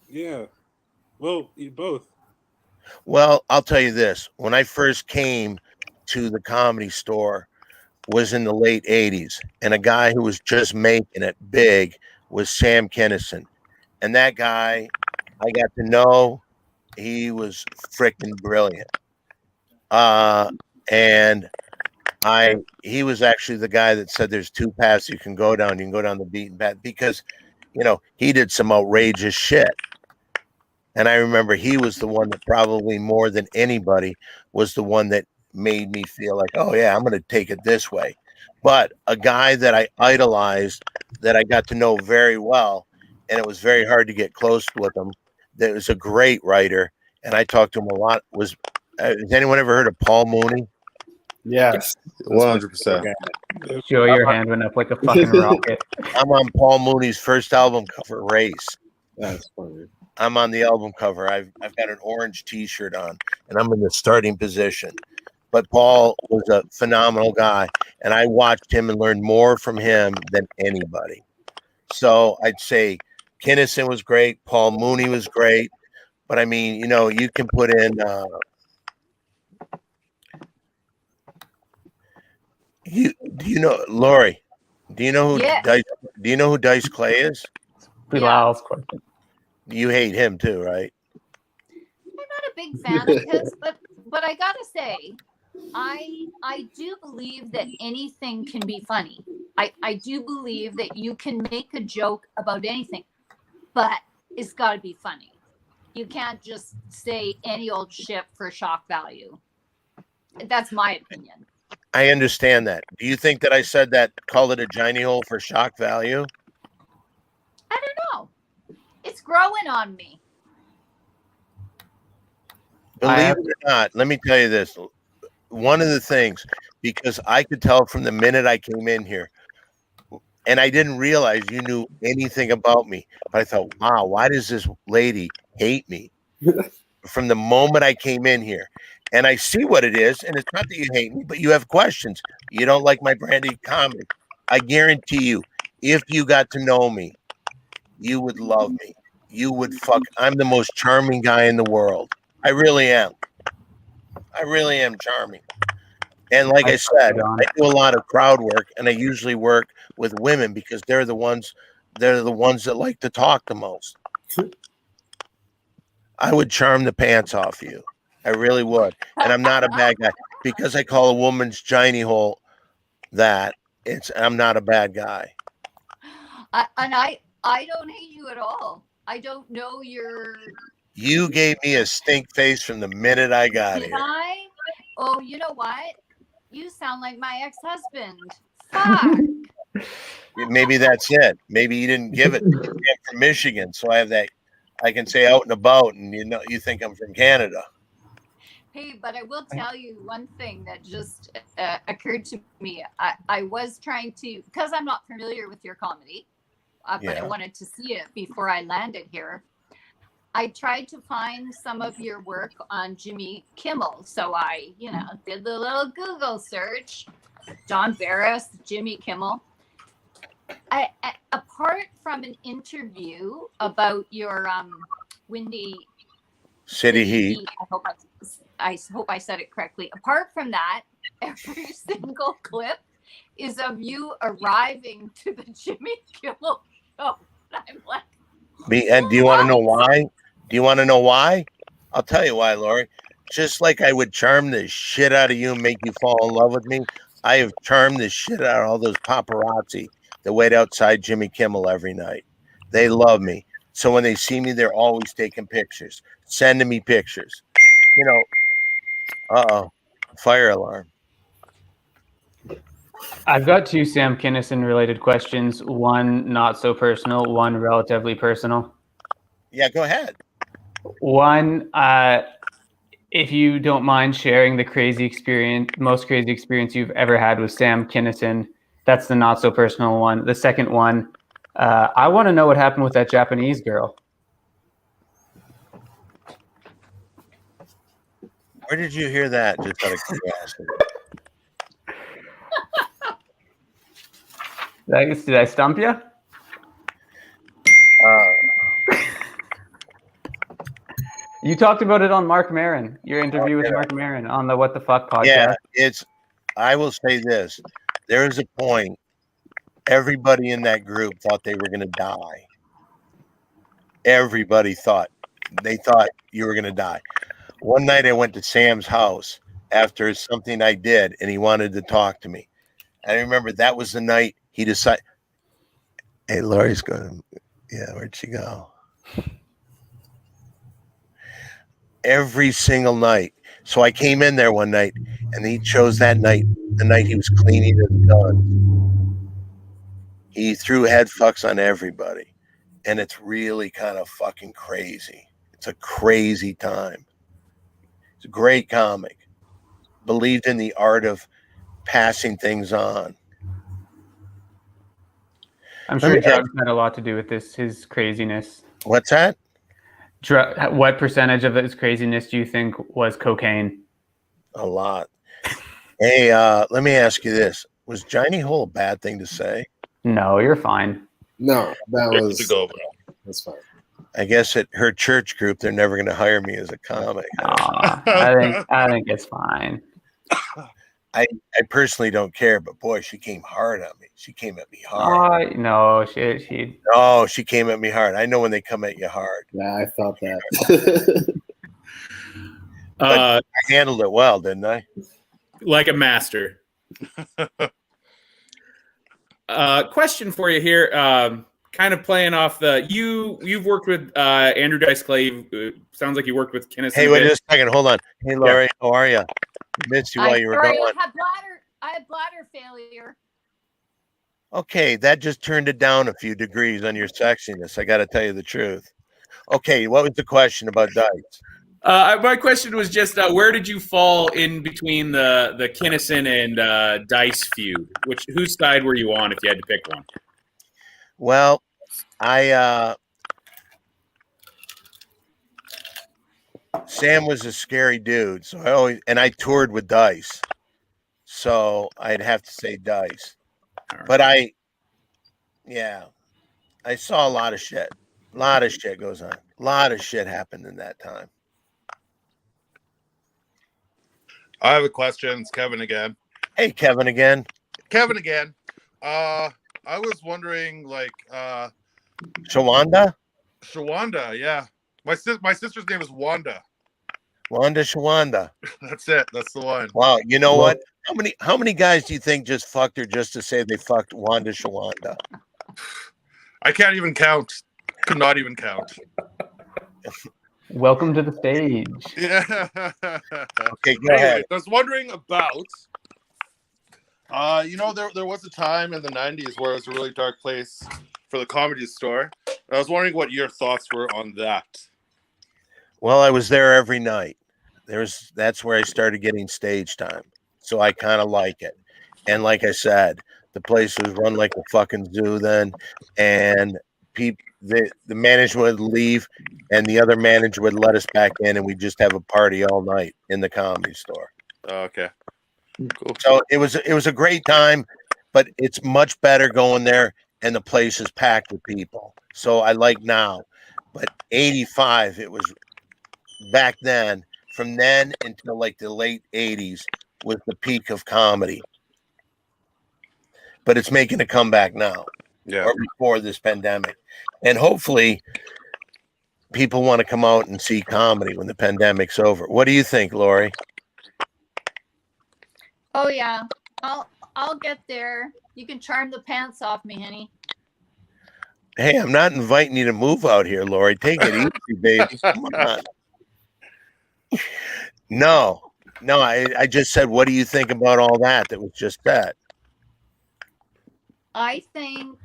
[SPEAKER 5] Yeah. Well, both.
[SPEAKER 2] Well, I'll tell you this. When I first came to the Comedy Store was in the late 80s, and a guy who was just making it big was Sam Kinison. And that guy I got to know, he was freaking brilliant. And he was actually the guy that said there's two paths you can go down. You can go down the beaten path because, he did some outrageous shit. And I remember he was the one that probably more than anybody was the one that made me feel like, oh yeah, I'm going to take it this way. But a guy that I idolized, that I got to know very well, and it was very hard to get close with him, that was a great writer, and I talked to him a lot, was, has anyone ever heard of Paul Mooney?
[SPEAKER 6] Yes, 100%.
[SPEAKER 4] Joe, your hand went up like a fucking rocket.
[SPEAKER 2] I'm on Paul Mooney's first album cover, Race.
[SPEAKER 6] That's funny.
[SPEAKER 2] I'm on the album cover. I've got an orange T-shirt on, and I'm in the starting position. But Paul was a phenomenal guy, and I watched him and learned more from him than anybody. So I'd say Kinison was great. Paul Mooney was great. But I mean, you can put in. Lori? Do you know who Dice? Do you know who Dice Clay is?
[SPEAKER 4] Bilal's question.
[SPEAKER 2] You hate him too, right?
[SPEAKER 3] I'm not a big fan of his, but I gotta say, I do believe that anything can be funny. I do believe that you can make a joke about anything, but it's got to be funny. You can't just say any old shit for shock value. That's my opinion.
[SPEAKER 2] I understand that. Do you think that I said that, called it a Johnny hole for shock value?
[SPEAKER 3] I don't know. It's growing on me.
[SPEAKER 2] Believe it or not, let me tell you this. One of the things, because I could tell from the minute I came in here, and I didn't realize you knew anything about me, but I thought, wow, why does this lady hate me? From the moment I came in here. And I see what it is, and it's not that you hate me, but you have questions. You don't like my brandy comedy. I guarantee you, if you got to know me, you would love me. You would I'm the most charming guy in the world. I really am. I really am charming. And like I said, I do a lot of crowd work, and I usually work with women because they're the ones that like to talk the most. I would charm the pants off you. I really would. And I'm not a bad guy. Because I call a woman's Johnny hole I'm not a bad guy.
[SPEAKER 3] I don't hate you at all. I don't know your.
[SPEAKER 2] You gave me a stink face from the minute I got here.
[SPEAKER 3] Oh, you know what? You sound like my ex-husband. Fuck.
[SPEAKER 2] Maybe that's it. Maybe you didn't give it. I'm from Michigan, so I have that. I can say out and about, and you think I'm from Canada.
[SPEAKER 3] Hey, but I will tell you one thing that just occurred to me. I was trying to, because I'm not familiar with your comedy, but I wanted to see it before I landed here. I tried to find some of your work on Jimmy Kimmel. So I, did the little Google search, Don Barris, Jimmy Kimmel. Apart from an interview about your Windy
[SPEAKER 2] City Heat.
[SPEAKER 3] I hope I said it correctly. Apart from that, every single clip is of you arriving to the Jimmy Kimmel show. I'm like,
[SPEAKER 2] and do you want to know why? Do you want to know why? I'll tell you why, Lori. Just like I would charm the shit out of you and make you fall in love with me, I have charmed the shit out of all those paparazzi that wait outside Jimmy Kimmel every night. They love me. So when they see me, they're always taking pictures, sending me pictures. Fire alarm.
[SPEAKER 4] I've got two Sam Kinison related questions. One not so personal, one relatively personal.
[SPEAKER 2] Yeah, go ahead.
[SPEAKER 4] One, if you don't mind sharing the most crazy experience you've ever had with Sam Kinison, that's the not so personal one. The second one, I want to know what happened with that Japanese girl.
[SPEAKER 2] Where did you hear that? Just out of curiosity.
[SPEAKER 4] Did I stump you? You talked about it on Mark Maron, your interview with Mark Maron on the What the Fuck podcast.
[SPEAKER 2] Yeah, I will say this. There is a point, everybody in that group thought they were going to die. Everybody thought you were going to die. One night I went to Sam's house after something I did, and he wanted to talk to me. I remember that was the night he decided, hey, Lori's going, yeah, where'd she go? Every single night. So I came in there one night, and he chose that night, the night he was cleaning his gun. He threw head fucks on everybody, and it's really kind of fucking crazy. It's a crazy time. It's a great comic. Believed in the art of passing things on.
[SPEAKER 4] I'm sure drugs had a lot to do with his craziness.
[SPEAKER 2] What's that?
[SPEAKER 4] What percentage of his craziness do you think was cocaine?
[SPEAKER 2] A lot. Hey, let me ask you this. Was Johnny Hole a bad thing to say?
[SPEAKER 4] No, you're fine.
[SPEAKER 8] No, that's fine.
[SPEAKER 2] I guess at her church group, they're never going to hire me as a comic.
[SPEAKER 4] I think it's fine.
[SPEAKER 2] I personally don't care, but boy, she came hard on me. She came at me hard.
[SPEAKER 4] No,
[SPEAKER 2] she came at me hard. I know when they come at you hard.
[SPEAKER 8] Yeah, I thought that.
[SPEAKER 2] But I handled it well, didn't I?
[SPEAKER 1] Like a master. Question for you here. Kind of playing off you've worked with Andrew Dice Clay. Sounds like you worked with Kinison.
[SPEAKER 2] Hey, wait just a second. Hold on. Hey, Laurie, how are you? Missed you while you were gone.
[SPEAKER 3] I had bladder failure.
[SPEAKER 2] Okay, that just turned it down a few degrees on your sexiness. I got to tell you the truth. Okay, what was the question about Dice?
[SPEAKER 1] My question was just where did you fall in between the Kinison and Dice feud? Whose side were you on if you had to pick one?
[SPEAKER 2] Well, Sam was a scary dude, so I toured with Dice, so I'd have to say Dice. But I saw a lot of shit. A lot of shit goes on. A lot of shit happened in that time.
[SPEAKER 6] I have a question. It's Kevin again.
[SPEAKER 2] Hey, Kevin again.
[SPEAKER 6] I was wondering,
[SPEAKER 2] Shawanda,
[SPEAKER 6] yeah. My sister's name is Wanda.
[SPEAKER 2] Wanda Shawanda.
[SPEAKER 6] That's it. That's the one.
[SPEAKER 2] Wow. You know what? How many guys do you think just fucked her just to say they fucked Wanda Shawanda?
[SPEAKER 6] I can't even count. Could not even count.
[SPEAKER 4] Welcome to the stage.
[SPEAKER 6] Yeah.
[SPEAKER 2] Okay, go ahead.
[SPEAKER 6] I was wondering about. There was a time in the 90s where it was a really dark place for the Comedy Store. I was wondering what your thoughts were on that.
[SPEAKER 2] Well, I was there every night. That's where I started getting stage time. So I kind of like it. And like I said, the place was run like a fucking zoo then. And the management would leave and the other manager would let us back in and we'd just have a party all night in the Comedy Store.
[SPEAKER 6] Okay. Cool.
[SPEAKER 2] So it was a great time, but it's much better going there and the place is packed with people. So I like now. But 85, it was back then, from then until like the late 80s was the peak of comedy. But it's making a comeback now.
[SPEAKER 6] Yeah.
[SPEAKER 2] Or before this pandemic. And hopefully people want to come out and see comedy when the pandemic's over. What do you think, Lori?
[SPEAKER 3] Oh yeah, I'll get there. You can charm the pants off me, honey.
[SPEAKER 2] Hey, I'm not inviting you to move out here, Lori. Take it easy, baby. Come on. No, No, I just said, what do you think about all that was just said?
[SPEAKER 3] I think,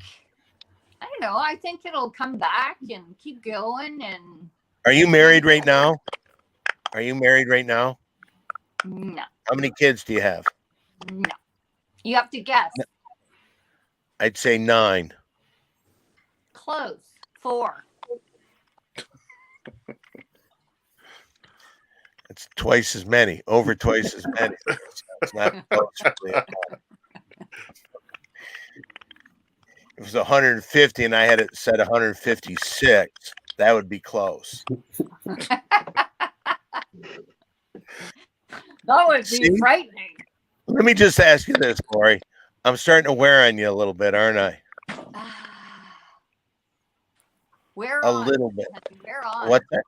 [SPEAKER 3] I don't know. I think it'll come back and keep going. And
[SPEAKER 2] Are you married right now? Are you married right now?
[SPEAKER 3] no,
[SPEAKER 2] How many kids do you have?
[SPEAKER 3] no, you have to guess.
[SPEAKER 2] I'd say 9.
[SPEAKER 3] Close. 4.
[SPEAKER 2] It's twice as many, over twice as many. It's not close, really. If it was 150 and I had it set 156, that would be close.
[SPEAKER 3] That would be
[SPEAKER 2] See?
[SPEAKER 3] frightening.
[SPEAKER 2] Let me just ask you this, Lori. I'm starting to wear on you a little bit, aren't I?
[SPEAKER 3] Where
[SPEAKER 2] A
[SPEAKER 3] on?
[SPEAKER 2] little bit.
[SPEAKER 3] Where on?
[SPEAKER 2] What? The?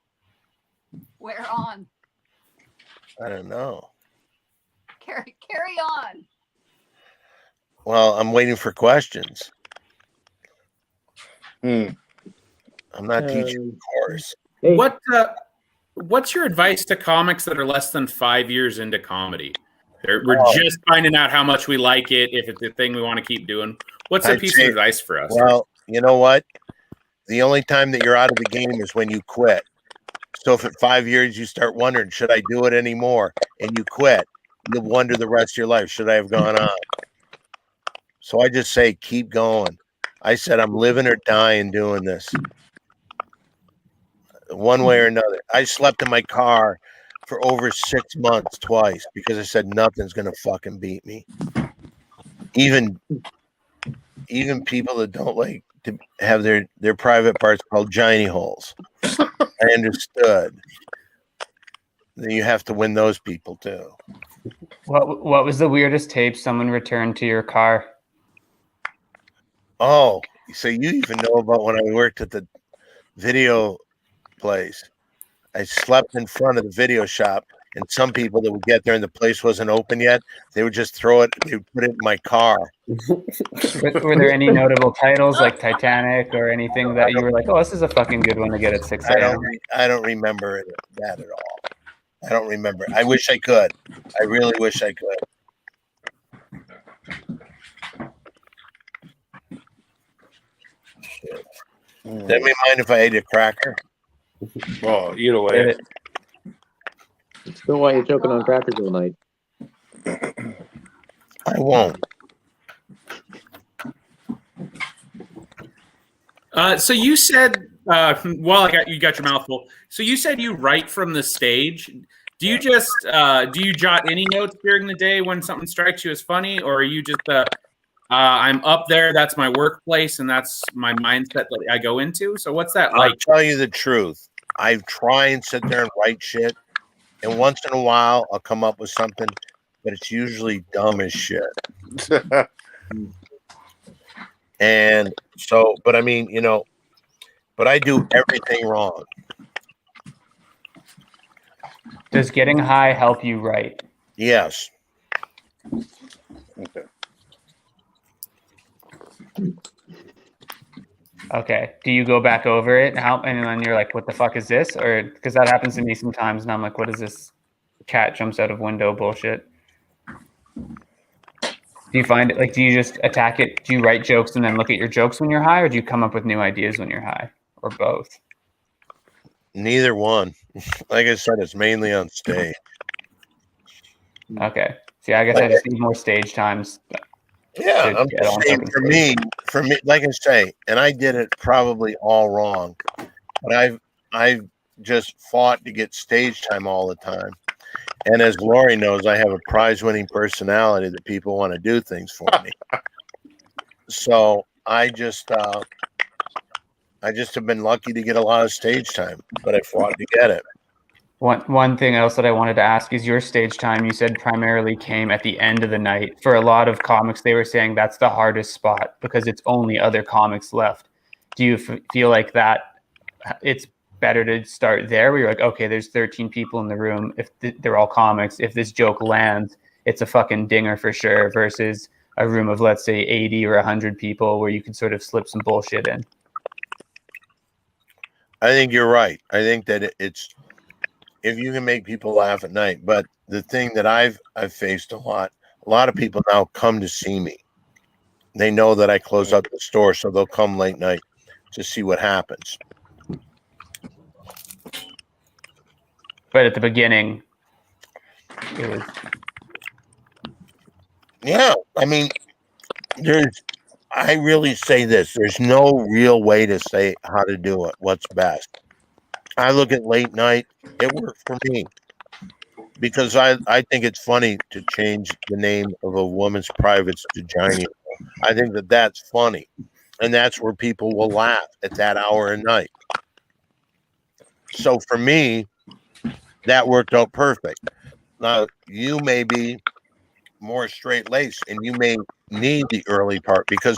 [SPEAKER 3] Where on?
[SPEAKER 2] I don't know.
[SPEAKER 3] Carry on.
[SPEAKER 2] Well, I'm waiting for questions.
[SPEAKER 6] Hmm.
[SPEAKER 2] I'm not teaching a course.
[SPEAKER 7] Hey,
[SPEAKER 1] What's your advice to comics that are less than 5 years into comedy? We're
[SPEAKER 2] Oh.
[SPEAKER 1] just finding out how much we like it, if it's a thing we want to keep doing. What's a
[SPEAKER 2] I'd
[SPEAKER 1] piece
[SPEAKER 2] say-
[SPEAKER 1] of advice for us?
[SPEAKER 2] Well, you know what? The only time that you're out of the game is when you quit. So if at 5 years you start wondering, should I do it anymore? And you quit, you'll wonder the rest of your life, should I have gone on? So I just say, keep going. I said, I'm living or dying doing this. One way or another. I slept in my car for over 6 months twice because I said nothing's gonna fucking beat me. Even people that don't like to have their private parts called Johnny holes. I understood that you have to win those people too.
[SPEAKER 4] What was the weirdest tape someone returned to your car?
[SPEAKER 2] Oh, so you even know about when I worked at the video place. I slept in front of the video shop, and some people that would get there and the place wasn't open yet, they would just throw it, they would put it in my car.
[SPEAKER 4] Were there any notable titles like Titanic or anything that you were like, oh, this is a fucking good one to get at 6 a.m.?
[SPEAKER 2] I don't remember that at all. I don't remember. I wish I could. I really wish I could. Shit. Does anybody mind if I ate a cracker?
[SPEAKER 6] Oh, either way.
[SPEAKER 7] still why you're choking on crackers all night.
[SPEAKER 2] I won't.
[SPEAKER 1] So you said, you got your mouth full. So you said you write from the stage. Do you just do you jot any notes during the day when something strikes you as funny, or are you just I'm up there, that's my workplace, and that's my mindset that I go into? So what's that like?
[SPEAKER 2] I'll tell you the truth. I try and sit there and write shit, and once in a while I'll come up with something, but it's usually dumb as shit. And so, but I mean, but I do everything wrong.
[SPEAKER 4] Does getting high help you write?
[SPEAKER 2] Yes.
[SPEAKER 6] Okay.
[SPEAKER 4] Okay. Do you go back over it? And then you're like, what the fuck is this? Or because that happens to me sometimes, and I'm like, what is this cat jumps out of window bullshit? Do you find it like, do you just attack it? Do you write jokes and then look at your jokes when you're high, or do you come up with new ideas when you're high, or both?
[SPEAKER 2] Neither one. Like I said, it's mainly on stage.
[SPEAKER 4] Okay. See, I guess I just need more stage times.
[SPEAKER 2] Yeah, I'm
[SPEAKER 4] get on
[SPEAKER 2] just saying
[SPEAKER 4] fucking
[SPEAKER 2] for me, like I say, and I did it probably all wrong, but I've just fought to get stage time all the time. And as Lori knows, I have a prize-winning personality that people want to do things for me. So I just have been lucky to get a lot of stage time, but I fought to get it.
[SPEAKER 4] One thing else that I wanted to ask is your stage time, you said primarily came at the end of the night. For a lot of comics, they were saying that's the hardest spot because it's only other comics left. Do you feel like that it's better to start there where you're like, okay, there's 13 people in the room. If they're all comics, if this joke lands, it's a fucking dinger for sure, versus a room of, let's say, 80 or 100 people where you can sort of slip some bullshit in?
[SPEAKER 2] I think you're right. I think that it's if you can make people laugh at night. But the thing that I've faced a lot of people now come to see me. They know that I close up the store, so they'll come late night to see what happens.
[SPEAKER 4] But at the beginning, it was.
[SPEAKER 2] Yeah, I mean, I really say this. There's no real way to say how to do it, what's best. I look at late night, it worked for me. Because I think it's funny to change the name of a woman's privates to gynae. I think that that's funny. And that's where people will laugh at that hour of night. So for me, that worked out perfect. Now, you may be more straight-laced and you may need the early part because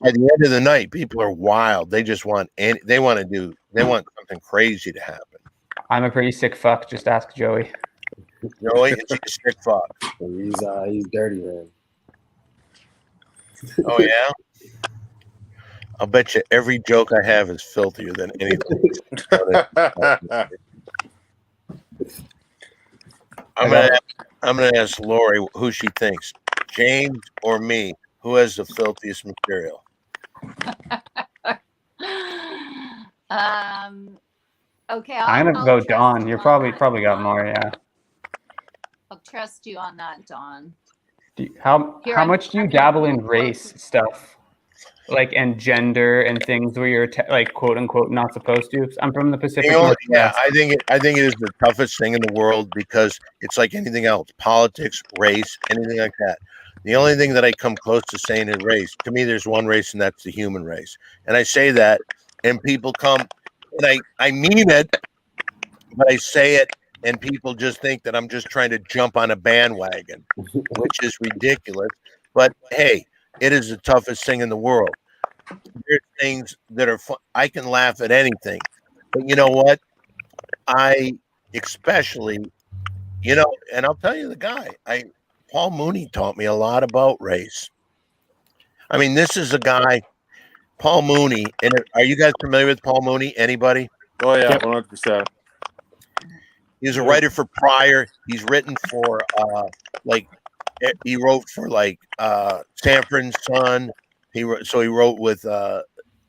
[SPEAKER 2] at the end of the night, people are wild. They just want something crazy to happen.
[SPEAKER 4] I'm a pretty sick fuck. Just ask Joey.
[SPEAKER 2] Joey, it's a sick fuck.
[SPEAKER 8] He's dirty, man.
[SPEAKER 2] Oh yeah. I'll bet you every joke I have is filthier than anything. I'm gonna ask Lori who she thinks, James or me, who has the filthiest material.
[SPEAKER 3] Okay,
[SPEAKER 4] I'm gonna go Don. You're probably got more, yeah.
[SPEAKER 3] I'll trust you on that, Don.
[SPEAKER 4] How much do you dabble in race stuff, like, and gender and things where you're like quote unquote not supposed to? I'm from the Pacific Northwest.
[SPEAKER 2] Yeah, I think it is the toughest thing in the world because it's like anything else, politics, race, anything like that. The only thing that I come close to saying is race. To me, there's one race, and that's the human race. And I say that, and people come, and I mean it, but I say it, and people just think that I'm just trying to jump on a bandwagon, which is ridiculous. But hey, it is the toughest thing in the world. There's things that are fun. I can laugh at anything, but you know what? I especially, and I'll tell you the guy. Paul Mooney taught me a lot about race. I mean, this is a guy, Paul Mooney. And are you guys familiar with Paul Mooney? Anybody?
[SPEAKER 6] Oh yeah, 100%.
[SPEAKER 2] He's a writer for Pryor. He's written for he wrote for Sanford and Son. He wrote with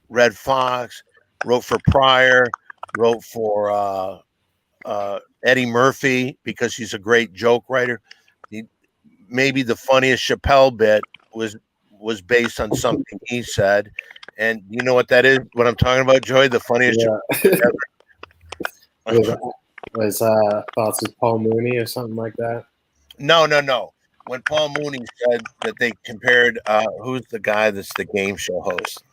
[SPEAKER 2] Red Fox, wrote for Pryor, wrote for Eddie Murphy because he's a great joke writer. Maybe the funniest Chappelle bit was based on something he said. And you know what that is? What I'm talking about, Joey? The funniest Chappelle ever.
[SPEAKER 8] Was thoughts with Paul Mooney or something like that?
[SPEAKER 2] No. When Paul Mooney said that they compared who's the guy that's the game show host?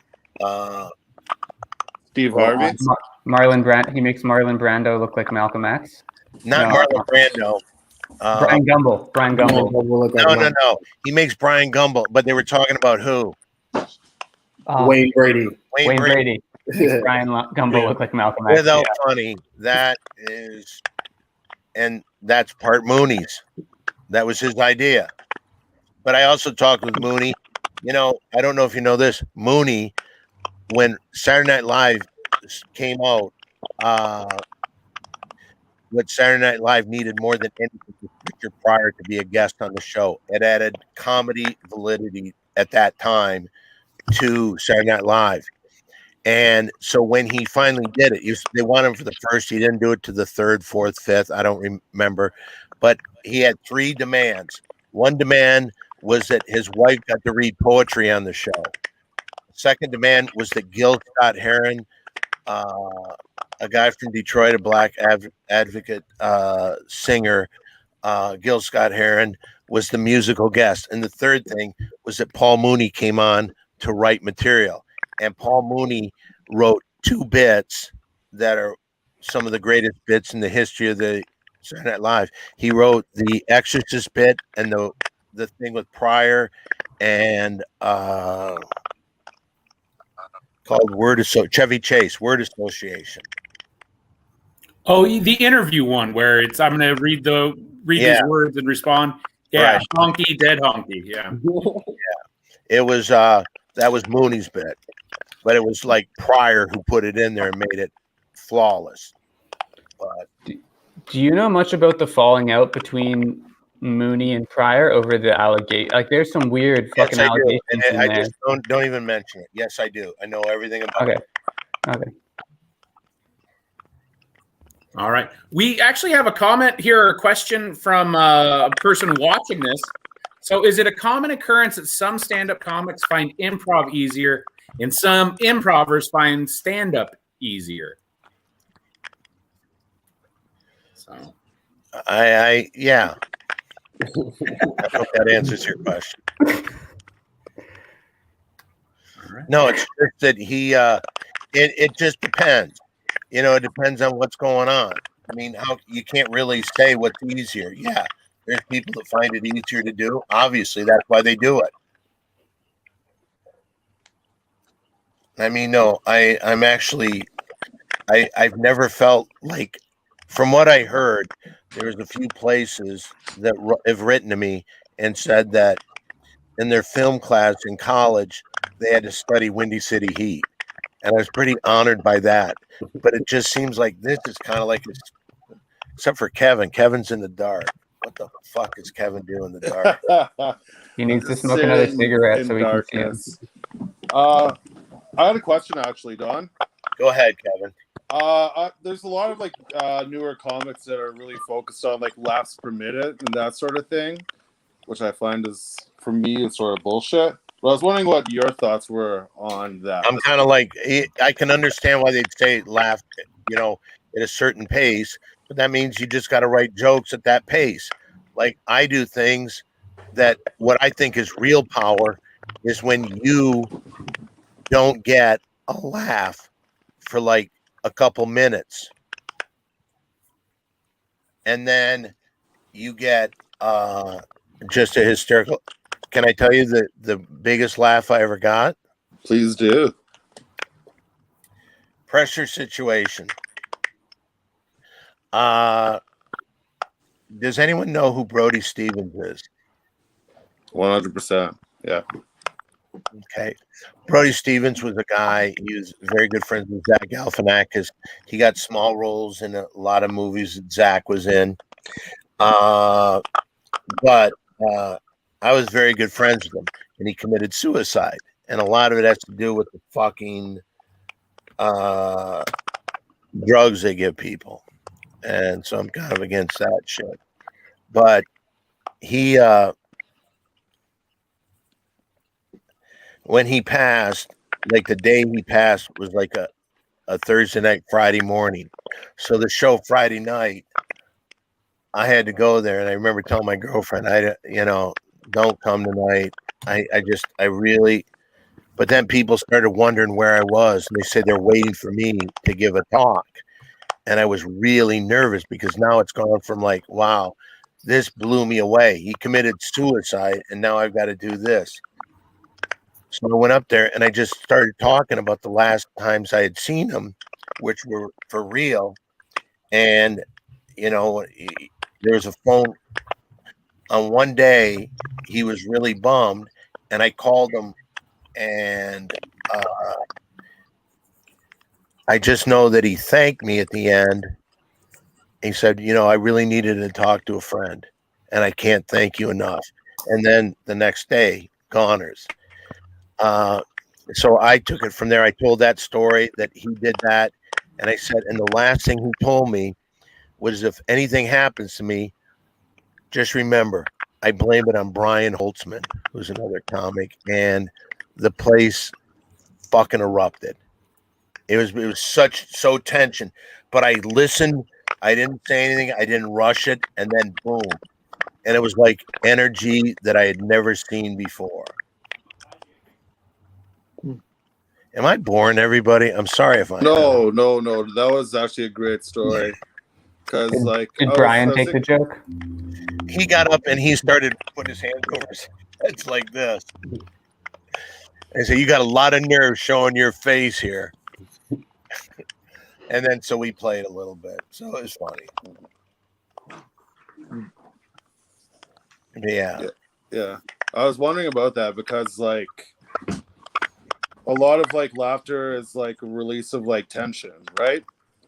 [SPEAKER 6] Steve Harvey?
[SPEAKER 4] Marlon Brando. He makes Marlon Brando look like Malcolm X.
[SPEAKER 2] Not Marlon Brando.
[SPEAKER 4] Brian Gumble.
[SPEAKER 2] No. He makes Brian Gumble, but they were talking about who?
[SPEAKER 8] Wayne Brady.
[SPEAKER 2] Wayne Brady.
[SPEAKER 4] Brian Gumble look like Malcolm X.
[SPEAKER 2] Without funny, that is, and that's part Mooney's. That was his idea. But I also talked with Mooney. I don't know if you know this. Mooney, when Saturday Night Live came out, what Saturday Night Live needed more than anything was Richard Pryor to be a guest on the show. It added comedy validity at that time to Saturday Night Live. And so when he finally did it, they wanted him for the first. He didn't do it to the third, fourth, fifth. I don't remember. But he had 3 demands. One demand was that his wife got to read poetry on the show. The second demand was that Gil Scott-Heron, a guy from Detroit, a black advocate singer, Gil Scott-Heron, was the musical guest. And the third thing was that Paul Mooney came on to write material. And Paul Mooney wrote 2 bits that are some of the greatest bits in the history of the Saturday Night Live. He wrote the Exorcist bit and the thing with Pryor and called Chevy Chase, Word Association.
[SPEAKER 1] Oh, the interview one where it's I'm going to read these words and respond. Yeah, right. Honky, dead honky. Yeah.
[SPEAKER 2] It was that was Mooney's bit. But it was like Pryor who put it in there and made it flawless. But
[SPEAKER 4] Do you know much about the falling out between Mooney and Pryor over the allegation? Like, there's some weird fucking
[SPEAKER 2] Yes, I do.
[SPEAKER 4] allegations
[SPEAKER 2] And
[SPEAKER 4] in
[SPEAKER 2] I
[SPEAKER 4] there.
[SPEAKER 2] just don't even mention it. Yes, I do. I know everything about
[SPEAKER 4] Okay.
[SPEAKER 2] it.
[SPEAKER 4] Okay.
[SPEAKER 1] All right. We actually have a comment here, or a question from a person watching this. So, is it a common occurrence that some stand-up comics find improv easier and some improvers find stand-up easier? So,
[SPEAKER 2] Yeah. I hope that answers your question.
[SPEAKER 1] all right.
[SPEAKER 2] No, it's just that it just depends. It depends on what's going on. I mean, you can't really say what's easier. Yeah, there's people that find it easier to do. Obviously, that's why they do it. I mean, no, I'm actually, I've never felt like, from what I heard, there's a few places that have written to me and said that in their film class in college, they had to study Windy City Heat. And I was pretty honored by that. But it just seems like this is kind of like, except for Kevin. Kevin's in the dark. What the fuck is Kevin doing in the dark?
[SPEAKER 4] He needs to smoke another
[SPEAKER 6] Sitting
[SPEAKER 4] cigarette
[SPEAKER 6] in
[SPEAKER 4] so we can see him.
[SPEAKER 6] darkness. I had a question actually, Don.
[SPEAKER 2] Go ahead, Kevin.
[SPEAKER 6] There's a lot of like newer comics that are really focused on like laughs per minute and that sort of thing, which I find is, for me, it's sort of bullshit. But I was wondering what your thoughts were on that.
[SPEAKER 2] I'm kind of like, I can understand why they'd say laugh, at a certain pace, but that means you just got to write jokes at that pace. Like, I do things that what I think is real power is when you don't get a laugh for like a couple minutes, and then you get just a hysterical. Can I tell you the biggest laugh I ever got?
[SPEAKER 6] Please do.
[SPEAKER 2] Pressure situation. Does anyone know who Brody Stevens is?
[SPEAKER 6] 100%. Yeah.
[SPEAKER 2] Okay. Brody Stevens was a guy, he was very good friends with Zach Galifianakis. He got small roles in a lot of movies that Zach was in. But I was very good friends with him, and he committed suicide. And a lot of it has to do with the fucking drugs they give people. And so I'm kind of against that shit. But he, when he passed, like the day he passed was like a Thursday night, Friday morning. So the show Friday night, I had to go there. And I remember telling my girlfriend, don't come tonight. I really, but then people started wondering where I was. And they said they're waiting for me to give a talk. And I was really nervous because now it's gone from like, wow, this blew me away. He committed suicide, and now I've got to do this. So I went up there and I just started talking about the last times I had seen him, which were for real. And, there was a phone. On one day, he was really bummed, and I called him, and I just know that he thanked me at the end. He said, I really needed to talk to a friend, and I can't thank you enough. And then the next day, goners. So I took it from there. I told that story that he did that. And I said, and the last thing he told me was, if anything happens to me, just remember, I blame it on Brian Holtzman, who's another comic, and the place fucking erupted. It was so tension, but I listened. I didn't say anything. I didn't rush it, and then boom, and it was like energy that I had never seen before. Am I boring everybody? I'm sorry if I
[SPEAKER 6] No. That was actually a great story. Because
[SPEAKER 4] Did Brian take the joke?
[SPEAKER 2] He got up and he started putting his hands over his head like this. I said, "You got a lot of nerve showing your face here." And then so we played a little bit, so it was funny.
[SPEAKER 6] Yeah. I was wondering about that because like a lot of like laughter is like a release of like tension, right?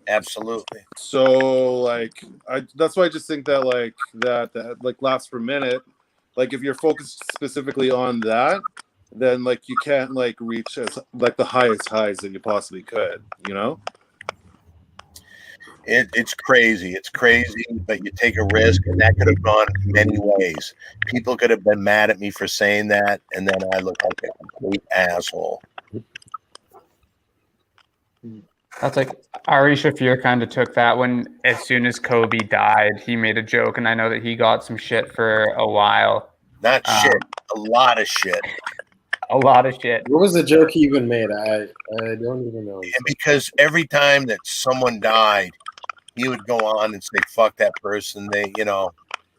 [SPEAKER 2] Absolutely.
[SPEAKER 6] So like that's why I just think that like laughs per minute, like if you're focused specifically on that, then like you can't like reach as like the highest highs that you possibly could, you know?
[SPEAKER 2] It's crazy. It's crazy, but you take a risk, and that could have gone many ways. People could have been mad at me for saying that, and then I look like a complete asshole.
[SPEAKER 4] That's like Ari Shafir kind of took that one as soon as Kobe died. He made a joke, and I know that he got some shit for a while.
[SPEAKER 2] Not shit, a lot of shit.
[SPEAKER 4] A lot of shit.
[SPEAKER 8] What was the joke he even made? I don't even know.
[SPEAKER 2] And because every time that someone died, he would go on and say, fuck that person,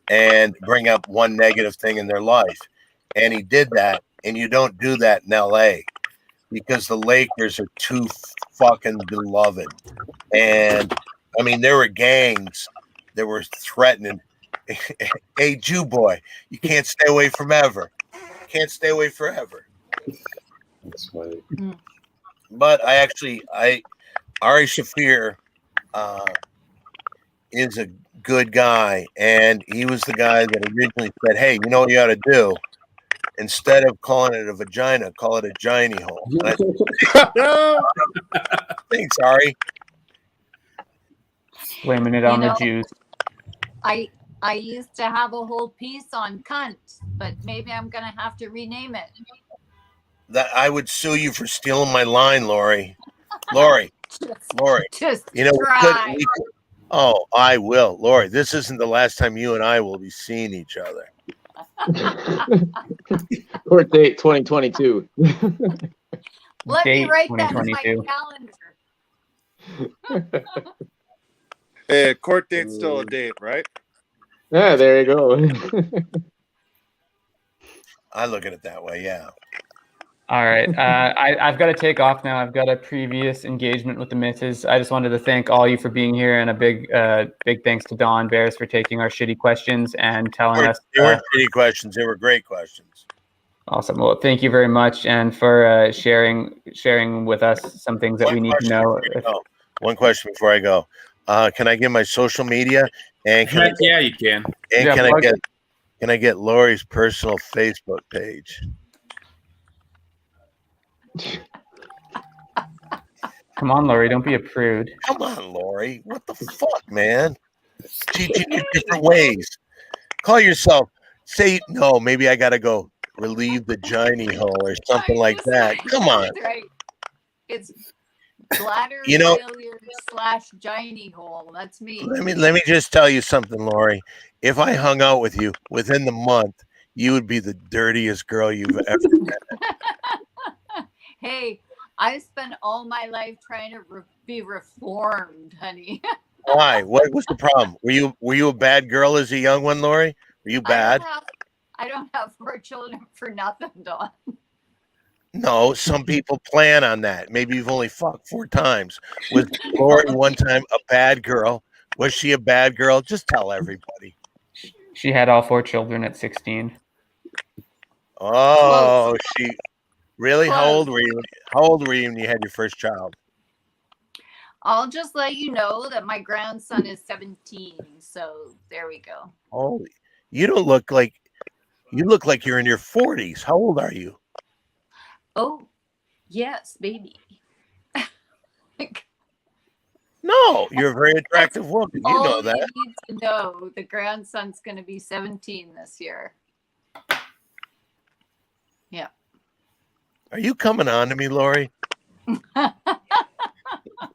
[SPEAKER 2] and bring up one negative thing in their life. And he did that. And you don't do that in LA because the Lakers are too fucking beloved. And I mean, there were gangs that were threatening, hey, Jew boy, you can't stay away from ever. Can't stay away forever.
[SPEAKER 8] That's funny.
[SPEAKER 2] But Ari Shafir is a good guy, and he was the guy that originally said, hey, you know what you ought to do? Instead of calling it a vagina, call it a giny hole. Thanks, Ari.
[SPEAKER 4] Blaming it on the Jews.
[SPEAKER 3] I used to have a whole piece on cunt, but maybe I'm going to have to rename it.
[SPEAKER 2] That I would sue you for stealing my line, Lori. Lori.
[SPEAKER 3] Just
[SPEAKER 2] try. Oh, I will. Lori, this isn't the last time you and I will be seeing each other.
[SPEAKER 7] Court date 2022.
[SPEAKER 3] Let me write that in my calendar.
[SPEAKER 6] Hey, court date's still a date, right?
[SPEAKER 7] Yeah, there you go.
[SPEAKER 2] I look at it that way, yeah.
[SPEAKER 4] All right. I've got to take off now. I've got a previous engagement with the missus. I just wanted to thank all you for being here, and a big thanks to Don Barris for taking our shitty questions and telling us.
[SPEAKER 2] They weren't shitty questions. They were great questions.
[SPEAKER 4] Awesome. Well, thank you very much, and for sharing with us some things that we need to know.
[SPEAKER 2] One question before I go. Can I get my social media? And
[SPEAKER 1] yeah, you can.
[SPEAKER 2] And yeah, can I get Lori's personal Facebook page?
[SPEAKER 4] Come on, Lori, don't be a prude.
[SPEAKER 2] Come on, Lori. What the fuck, man? Teaching you different ways. Call yourself. Say no. Maybe I gotta go relieve the giny hole or something like that. Come on.
[SPEAKER 3] Right. It's bladder failure / giny hole. That's me.
[SPEAKER 2] Let me just tell you something, Lori. If I hung out with you within the month, you would be the dirtiest girl you've ever met.
[SPEAKER 3] Hey, I spent all my life trying to be reformed, honey.
[SPEAKER 2] Why? What was the problem? Were you a bad girl as a young one, Lori? Were you bad?
[SPEAKER 3] I don't have 4 children for nothing, Don.
[SPEAKER 2] No, some people plan on that. Maybe you've only fucked 4 times. Was Lori one time a bad girl? Was she a bad girl? Just tell everybody.
[SPEAKER 4] She had all 4 children at 16.
[SPEAKER 2] Oh, she really? Close. How old were you? How old were you when you had your first child?
[SPEAKER 3] I'll just let you know that my grandson is 17. So there we go.
[SPEAKER 2] Holy, you don't look like you're in your 40s. How old are you?
[SPEAKER 3] Oh, yes, baby.
[SPEAKER 2] No, you're a very attractive woman. You know that.
[SPEAKER 3] You need to know the grandson's going to be 17 this year. Yeah.
[SPEAKER 2] Are you coming on to me, Lori?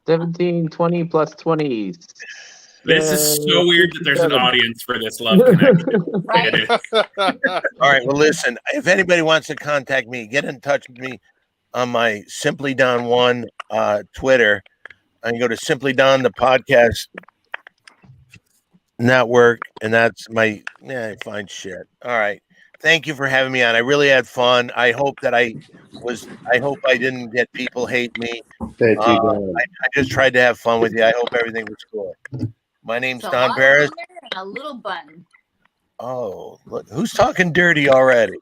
[SPEAKER 7] 17, 20 plus 20s.
[SPEAKER 1] This is so weird that there's an audience for this love connection.
[SPEAKER 3] Right.
[SPEAKER 2] All right. Well, listen, if anybody wants to contact me, get in touch with me on my Simply Don 1 Twitter. I can go to Simply Don, the podcast network, and that's my fine shit. All right. Thank you for having me on. I really had fun. I hope I didn't get people hate me.
[SPEAKER 8] Thank you, Don.
[SPEAKER 2] I just tried to have fun with you. I hope everything was cool. My name's Don Barris.
[SPEAKER 3] And a little bun.
[SPEAKER 2] Oh, look, who's talking dirty already?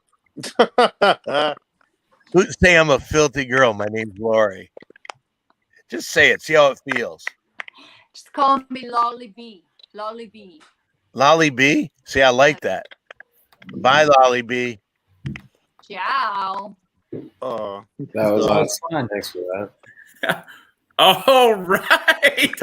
[SPEAKER 2] Say I'm a filthy girl. My name's Lori. Just say it. See how it feels.
[SPEAKER 3] Just call me Lolly B. Lolly B.
[SPEAKER 2] Lolly B. See, I like that. Bye, Lolly B.
[SPEAKER 3] Ciao.
[SPEAKER 6] Oh,
[SPEAKER 8] That was
[SPEAKER 4] So
[SPEAKER 8] awesome.
[SPEAKER 4] fun.
[SPEAKER 8] Thanks for that.
[SPEAKER 1] All right.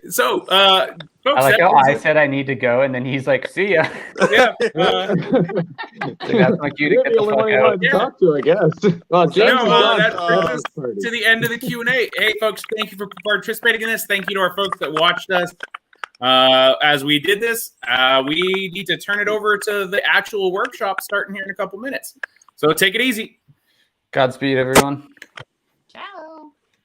[SPEAKER 1] So,
[SPEAKER 4] I
[SPEAKER 1] folks,
[SPEAKER 4] like
[SPEAKER 1] that
[SPEAKER 4] how
[SPEAKER 1] was
[SPEAKER 4] I
[SPEAKER 1] it.
[SPEAKER 4] said I need to go, and then he's like, "See ya."
[SPEAKER 1] Yeah.
[SPEAKER 4] Like, that's my cue to
[SPEAKER 7] You're
[SPEAKER 4] get
[SPEAKER 7] the
[SPEAKER 4] the
[SPEAKER 7] only
[SPEAKER 4] fuck
[SPEAKER 7] one you
[SPEAKER 4] out.
[SPEAKER 7] wanted to talk to, I guess. Well, James
[SPEAKER 1] No,
[SPEAKER 7] is gone.
[SPEAKER 1] that
[SPEAKER 7] for
[SPEAKER 1] brings
[SPEAKER 7] the
[SPEAKER 1] us
[SPEAKER 7] party.
[SPEAKER 1] to the end of the Q&A. Hey, folks, thank you for participating in this. Thank you to our folks that watched us. As we did this, we need to turn it over to the actual workshop starting here in a couple minutes. So take it easy.
[SPEAKER 4] Godspeed, everyone.